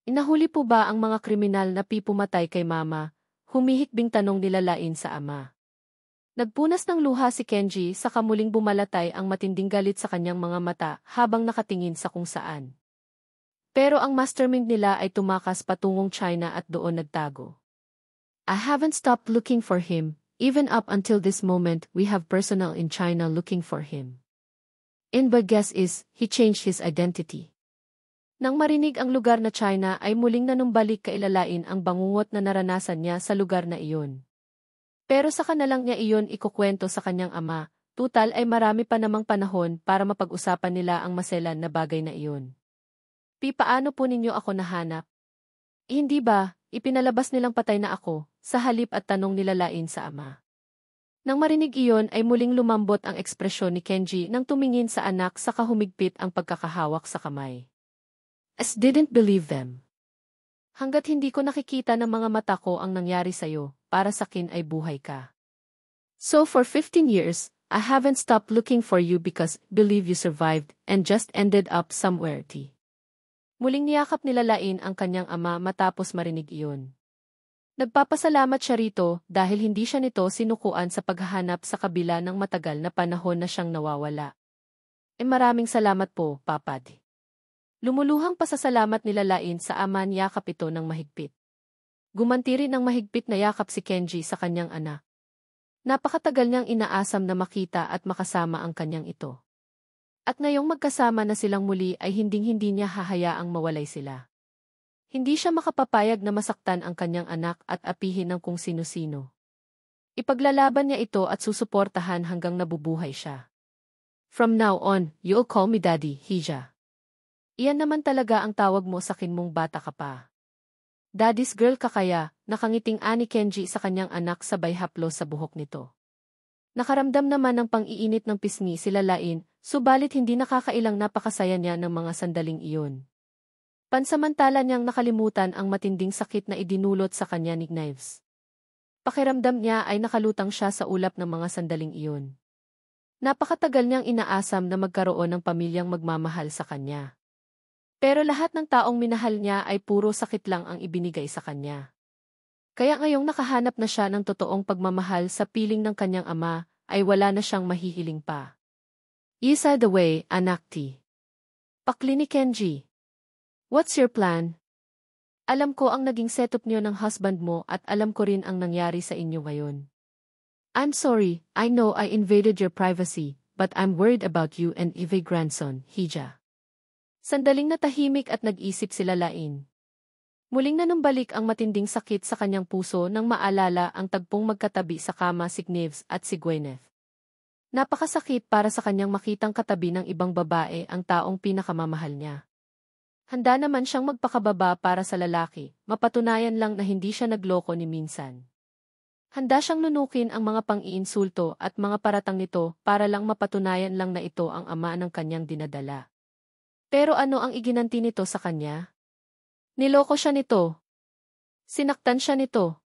Inahuli po ba ang mga kriminal na pumatay kay mama? Humihikbing tanong nila Lain sa ama. Nagpunas ng luha si Kenji sa kamuling bumalatay ang matinding galit sa kanyang mga mata habang nakatingin sa kung saan. Pero ang mastermind nila ay tumakas patungong China at doon nagtago. I haven't stopped looking for him, even up until this moment we have personnel in China looking for him. And my guess is, he changed his identity. Nang marinig ang lugar na China ay muling nanumbalik kailalain ang bangungot na naranasan niya sa lugar na iyon. Pero sa kanalang niya iyon ikukwento sa kanyang ama, tutal ay marami pa namang panahon para mapag-usapan nila ang maselan na bagay na iyon. Paano po ninyo ako nahanap? Hindi ba, ipinalabas nilang patay na ako, sa halip at tanong nila Lain sa ama. Nang marinig iyon ay muling lumambot ang ekspresyon ni Kenji nang tumingin sa anak sa kahumigpit ang pagkakahawak sa kamay. I didn't believe them. Hanggat hindi ko nakikita ng mga mata ko ang nangyari sa'yo, para sakin ay buhay ka. So for 15 years, I haven't stopped looking for you because believe you survived and just ended up somewhere. T. Muling niyakap nila Lain ang kanyang ama matapos marinig iyon. Nagpapasalamat siya rito dahil hindi siya nito sinukuan sa paghahanap sa kabila ng matagal na panahon na siyang nawawala. Maraming salamat po, Papad. Lumuluhang pasasalamat nila Lain sa ama niyakap ito ng mahigpit. Gumanti rin ng mahigpit na yakap si Kenji sa kanyang anak. Napakatagal niyang inaasam na makita at makasama ang kanyang ito. At ngayong magkasama na silang muli ay hinding-hindi niya hahayaang mawalay sila. Hindi siya makapapayag na masaktan ang kanyang anak at apihin ng kung sino-sino. Ipaglalaban niya ito at susuportahan hanggang nabubuhay siya. From now on, you'll call me Daddy, Hija. Iyan naman talaga ang tawag mo sa akin mong bata ka pa. Daddy's girl ka kaya, nakangiting ani Kenji sa kanyang anak sabay haplos sa buhok nito. Nakaramdam naman ng pang-iinit ng pisngi sila Lain, subalit hindi nakakailang napakasaya niya ng mga sandaling iyon. Pansamantala niyang nakalimutan ang matinding sakit na idinulot sa kanya ni Knives. Pakiramdam niya ay nakalutang siya sa ulap ng mga sandaling iyon. Napakatagal niyang inaasam na magkaroon ng pamilyang magmamahal sa kanya. Pero lahat ng taong minahal niya ay puro sakit lang ang ibinigay sa kanya. Kaya ngayong nakahanap na siya ng totoong pagmamahal sa piling ng kanyang ama, ay wala na siyang mahihiling pa. Isa the way, anak ti. Pakli ni Kenji. What's your plan? Alam ko ang naging setup niyo ng husband mo at alam ko rin ang nangyari sa inyo ngayon. I'm sorry, I know I invaded your privacy, but I'm worried about you and Ivy grandson, Hija. Sandaling natahimik at nag-isip sila Lain. Muling nanumbalik ang matinding sakit sa kanyang puso nang maalala ang tagpong magkatabi sa kama si Knives at si Gwyneth. Napakasakit para sa kanyang makitang katabi ng ibang babae ang taong pinakamamahal niya. Handa naman siyang magpakababa para sa lalaki, mapatunayan lang na hindi siya nagloko ni minsan. Handa siyang nunukin ang mga pang-iinsulto at mga paratang nito para lang mapatunayan lang na ito ang ama ng kanyang dinadala. Pero ano ang iginanti nito sa kanya? Niloko siya nito. Sinaktan siya nito.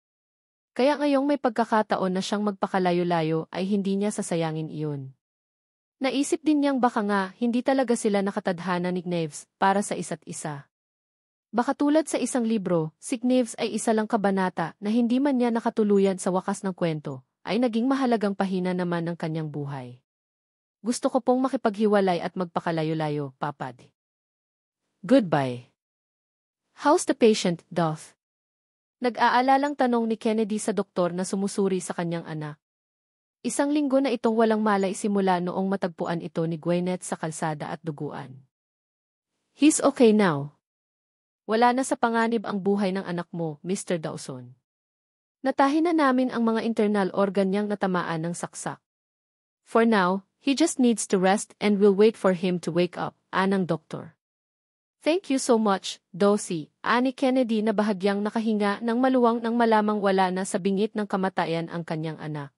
Kaya ngayong may pagkakataon na siyang magpakalayo-layo ay hindi niya sasayangin iyon. Naisip din niyang baka nga hindi talaga sila nakatadhana ni Knives para sa isa't isa. Baka tulad sa isang libro, si Knives ay isa lang kabanata na hindi man niya nakatuluyan sa wakas ng kwento, ay naging mahalagang pahina naman ng kanyang buhay. Gusto ko pong makipaghiwalay at magpakalayo-layo, Papad. Goodbye. How's the patient, Doth? Nag-aalalang tanong ni Kennedy sa doktor na sumusuri sa kanyang anak. Isang linggo na itong walang malay simula noong matagpuan ito ni Gwyneth sa kalsada at duguan. He's okay now. Wala na sa panganib ang buhay ng anak mo, Mr. Dawson. Natahin na namin ang mga internal organ niyang natamaan ng saksak. For now, he just needs to rest and we'll wait for him to wake up, anang doktor. Thank you so much, Dosi, ani Kennedy na bahagyang nakahinga ng maluwang nang malamang wala na sa bingit ng kamatayan ang kanyang anak.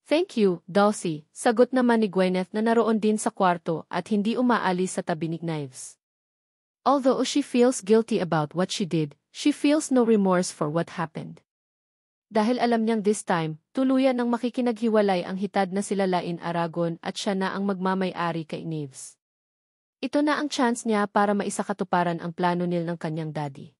Thank you, Dosi, sagot naman ni Gwyneth na naroon din sa kwarto at hindi umaalis sa tabi ni Knives. Although she feels guilty about what she did, she feels no remorse for what happened. Dahil alam niyang this time, tuluyan ang makikinaghiwalay ang hitad na sila Lain Aragon at siya na ang magmamay-ari kay Knives. Ito na ang chance niya para maisakatuparan ang plano nil ng kanyang daddy.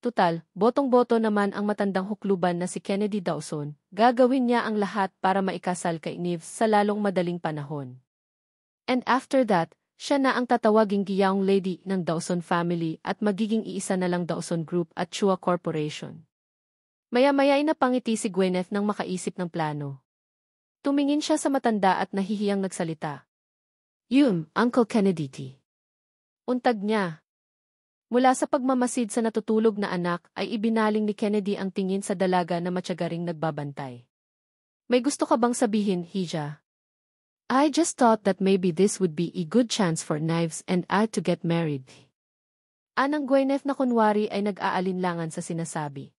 Tutal, botong-boto naman ang matandang hukluban na si Kennedy Dawson, gagawin niya ang lahat para maikasal kay Knives sa lalong madaling panahon. And after that, siya na ang tatawaging giyang lady ng Dawson family at magiging iisa na lang Dawson Group at Chua Corporation. Maya-maya ay napangiti si Gwyneth nang makaisip ng plano. Tumingin siya sa matanda at nahihiyang nagsalita. Uncle Kennedy. Untag niya. Mula sa pagmamasid sa natutulog na anak ay ibinaling ni Kennedy ang tingin sa dalaga na matiyagaring nagbabantay. May gusto ka bang sabihin, Hija? I just thought that maybe this would be a good chance for Knives and I to get married. Anang Gwyneth na kunwari ay nag-aalinlangan sa sinasabi.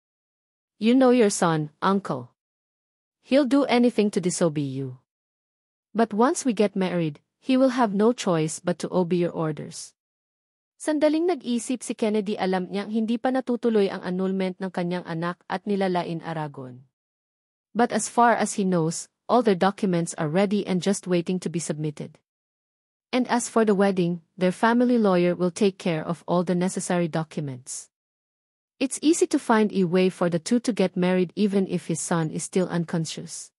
You know your son, Uncle. He'll do anything to disobey you. But once we get married, he will have no choice but to obey your orders. Sandaling nag-isip si Kennedy, alam niyang hindi pa natutuloy ang annulment ng kanyang anak at nila Lain Aragon. But as far as he knows, all their documents are ready and just waiting to be submitted. And as for the wedding, their family lawyer will take care of all the necessary documents. It's easy to find a way for the two to get married even if his son is still unconscious.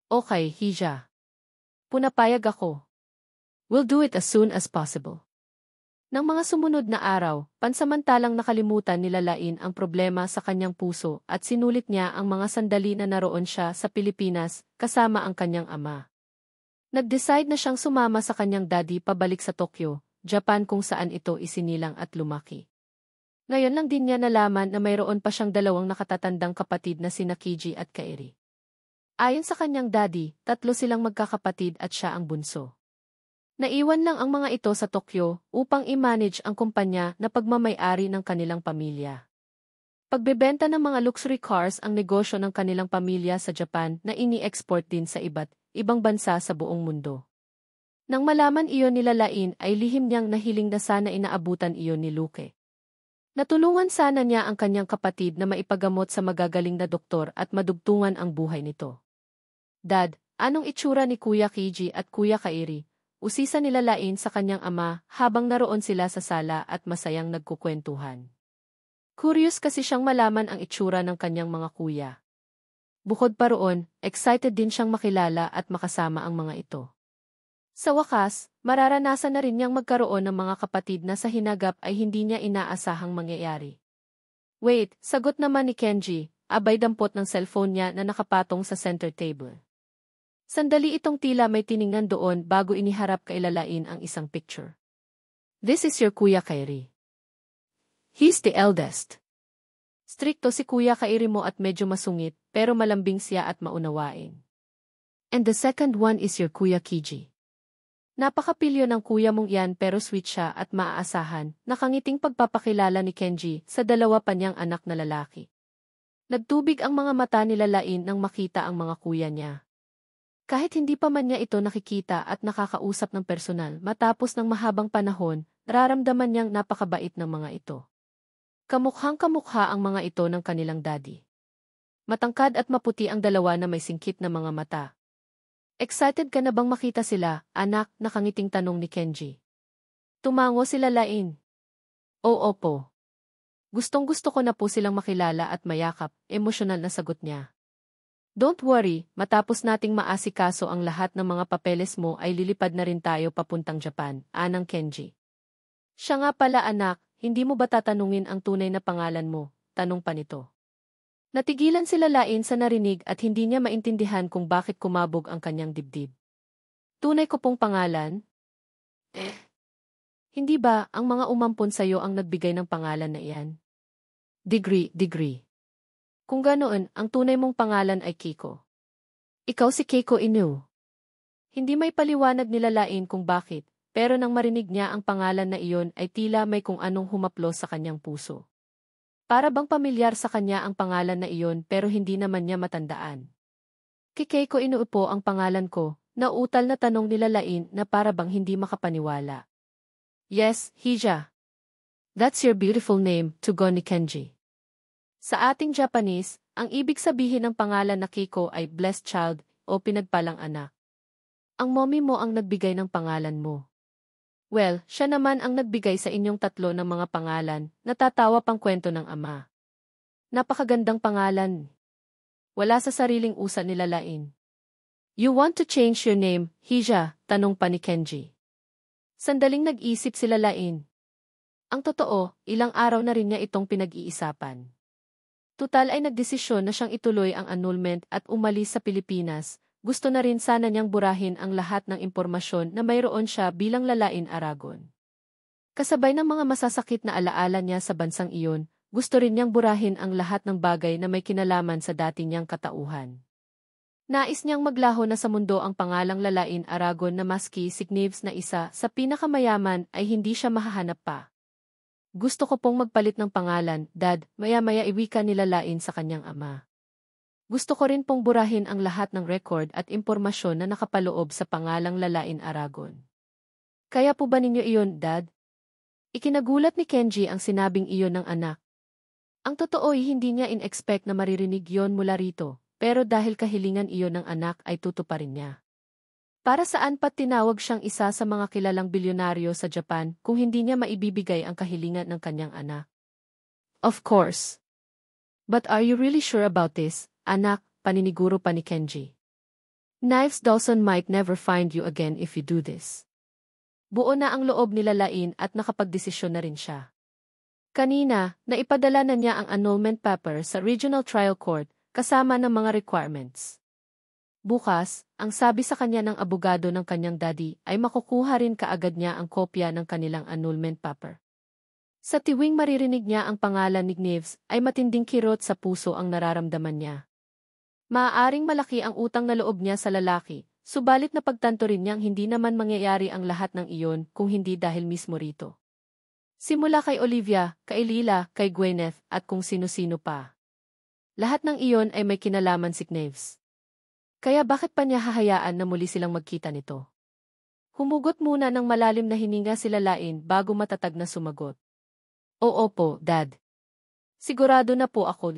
Okay, Hija. Punapayag ako. We'll do it as soon as possible. Nang mga sumunod na araw, pansamantalang nakalimutan nila Lain ang problema sa kanyang puso at sinulit niya ang mga sandali na naroon siya sa Pilipinas kasama ang kanyang ama. Nag-decide na siyang sumama sa kanyang daddy pabalik sa Tokyo, Japan kung saan ito isinilang at lumaki. Ngayon lang din niya nalaman na mayroon pa siyang dalawang nakatatandang kapatid na sina Kiji at Kairi. Ayon sa kanyang daddy, 3 silang magkakapatid at siya ang bunso. Naiwan lang ang mga ito sa Tokyo upang i-manage ang kumpanya na pagmamay-ari ng kanilang pamilya. Pagbebenta ng mga luxury cars ang negosyo ng kanilang pamilya sa Japan na ini-export din sa iba't ibang bansa sa buong mundo. Nang malaman iyon nila Lain ay lihim niyang nahiling na sana inaabutan iyon ni Luke. Natulungan sana niya ang kanyang kapatid na maipagamot sa magagaling na doktor at madugtungan ang buhay nito. Dad, anong itsura ni Kuya Kiji at Kuya Kairi? Usisa nila Lain sa kanyang ama habang naroon sila sa sala at masayang nagkukwentuhan. Curious kasi siyang malaman ang itsura ng kanyang mga kuya. Bukod pa roon, excited din siyang makilala at makasama ang mga ito. Sa wakas, mararanasan na rin niyang magkaroon ng mga kapatid na sa hinagap ay hindi niya inaasahang mangyayari. Wait, sagot naman ni Kenji, abay dampot ng cellphone niya na nakapatong sa center table. Sandali itong tila may tiningnan doon bago iniharap kay Lain ang isang picture. This is your Kuya Kairi. He's the eldest. Strikto si Kuya Kairi mo at medyo masungit, pero malambing siya at maunawain. And the second one is your Kuya Kiji. Napakapilyo ng kuya mong yan pero sweet siya at maaasahan, nakangiting pagpapakilala ni Kenji sa 2 pa niyang anak na lalaki. Nagtubig ang mga mata ni Lain nang makita ang mga kuya niya. Kahit hindi pa man niya ito nakikita at nakakausap ng personal matapos ng mahabang panahon, nararamdaman niyang napakabait ng mga ito. Kamukhang-kamukha ang mga ito ng kanilang daddy. Matangkad at maputi ang 2 na may singkit na mga mata. Excited ka na bang makita sila, anak? Nakangiting tanong ni Kenji. Tumango sila Lain. Oo po. Gustong-gusto ko na po silang makilala at mayakap, emosyonal na sagot niya. Don't worry, matapos nating maasikaso ang lahat ng mga papeles mo ay lilipad na rin tayo papuntang Japan, anang Kenji. Siya nga pala anak, hindi mo ba tatanungin ang tunay na pangalan mo? Tanong pa nito. Natigilan sila Lain sa narinig at hindi niya maintindihan kung bakit kumabog ang kanyang dibdib. Tunay ko pong pangalan? Hindi ba ang mga umampon sa'yo ang nagbigay ng pangalan na iyan? Degree. Kung ganoon, ang tunay mong pangalan ay Kiko. Ikaw si Keiko Inu. Hindi may paliwanag nila Lain kung bakit, pero nang marinig niya ang pangalan na iyon ay tila may kung anong humaplos sa kanyang puso. Para bang pamilyar sa kanya ang pangalan na iyon pero hindi naman niya matandaan. Keiko Inu po ang pangalan ko, nauutal na tanong nila Lain na para bang hindi makapaniwala. Yes, Hija. That's your beautiful name, tugon ni Kenji. Sa ating Japanese, ang ibig sabihin ng pangalan na Kiko ay blessed child o pinagpalang anak. Ang mommy mo ang nagbigay ng pangalan mo. Well, siya naman ang nagbigay sa inyong 3 ng mga pangalan, natatawa pang kwento ng ama. Napakagandang pangalan. Wala sa sariling usa nila Lain. You want to change your name, Hija? Tanong pa ni Kenji. Sandaling nag-isip sila Lain. Ang totoo, ilang araw na rin niya itong pinag-iisapan. Tutal ay nagdesisyon na siyang ituloy ang annulment at umalis sa Pilipinas. Gusto na rin sana niyang burahin ang lahat ng impormasyon na mayroon siya bilang Lain Aragon. Kasabay ng mga masasakit na alaala niya sa bansang iyon, gusto rin niyang burahin ang lahat ng bagay na may kinalaman sa dati niyang katauhan. Nais niyang maglaho na sa mundo ang pangalang Lain Aragon na maski signives na isa sa pinakamayaman ay hindi siya mahahanap pa. Gusto ko pong magpalit ng pangalan, Dad, maya-maya iwika nila Lain sa kanyang ama. Gusto ko rin pong burahin ang lahat ng record at impormasyon na nakapaloob sa pangalang Lain Aragon. Kaya po ba ninyo iyon, Dad? Ikinagulat ni Kenji ang sinabing iyon ng anak. Ang totoo ay hindi niya in-expect na maririnig iyon mula rito, pero dahil kahilingan iyon ng anak ay tutuparin niya. Para saan pa tinawag siyang isa sa mga kilalang bilyonaryo sa Japan kung hindi niya maibibigay ang kahilingan ng kanyang anak? Of course. But are you really sure about this, anak? Paniniguro pa ni Kenji. Knives Dawson might never find you again if you do this. Buo na ang loob nila Lain at nakapagdesisyon na rin siya. Kanina, naipadala na niya ang annulment paper sa Regional Trial Court, kasama ng mga requirements. Bukas, ang sabi sa kanya ng abogado ng kanyang daddy ay makukuha rin kaagad niya ang kopya ng kanilang annulment paper. Sa tiwing maririnig niya ang pangalan ni Gneves, ay matinding kirot sa puso ang nararamdaman niya. Maaaring malaki ang utang na loob niya sa lalaki, subalit napagtanto rin niyang hindi naman mangyayari ang lahat ng iyon kung hindi dahil mismo rito. Simula kay Olivia, kay Lila, kay Gwyneth, at kung sino-sino pa. Lahat ng iyon ay may kinalaman si Gneves. Kaya bakit pa niya hahayaan na muli silang magkita nito? Humugot muna ng malalim na hininga sila Lain bago matatag na sumagot. Oo po, Dad. Sigurado na po ako.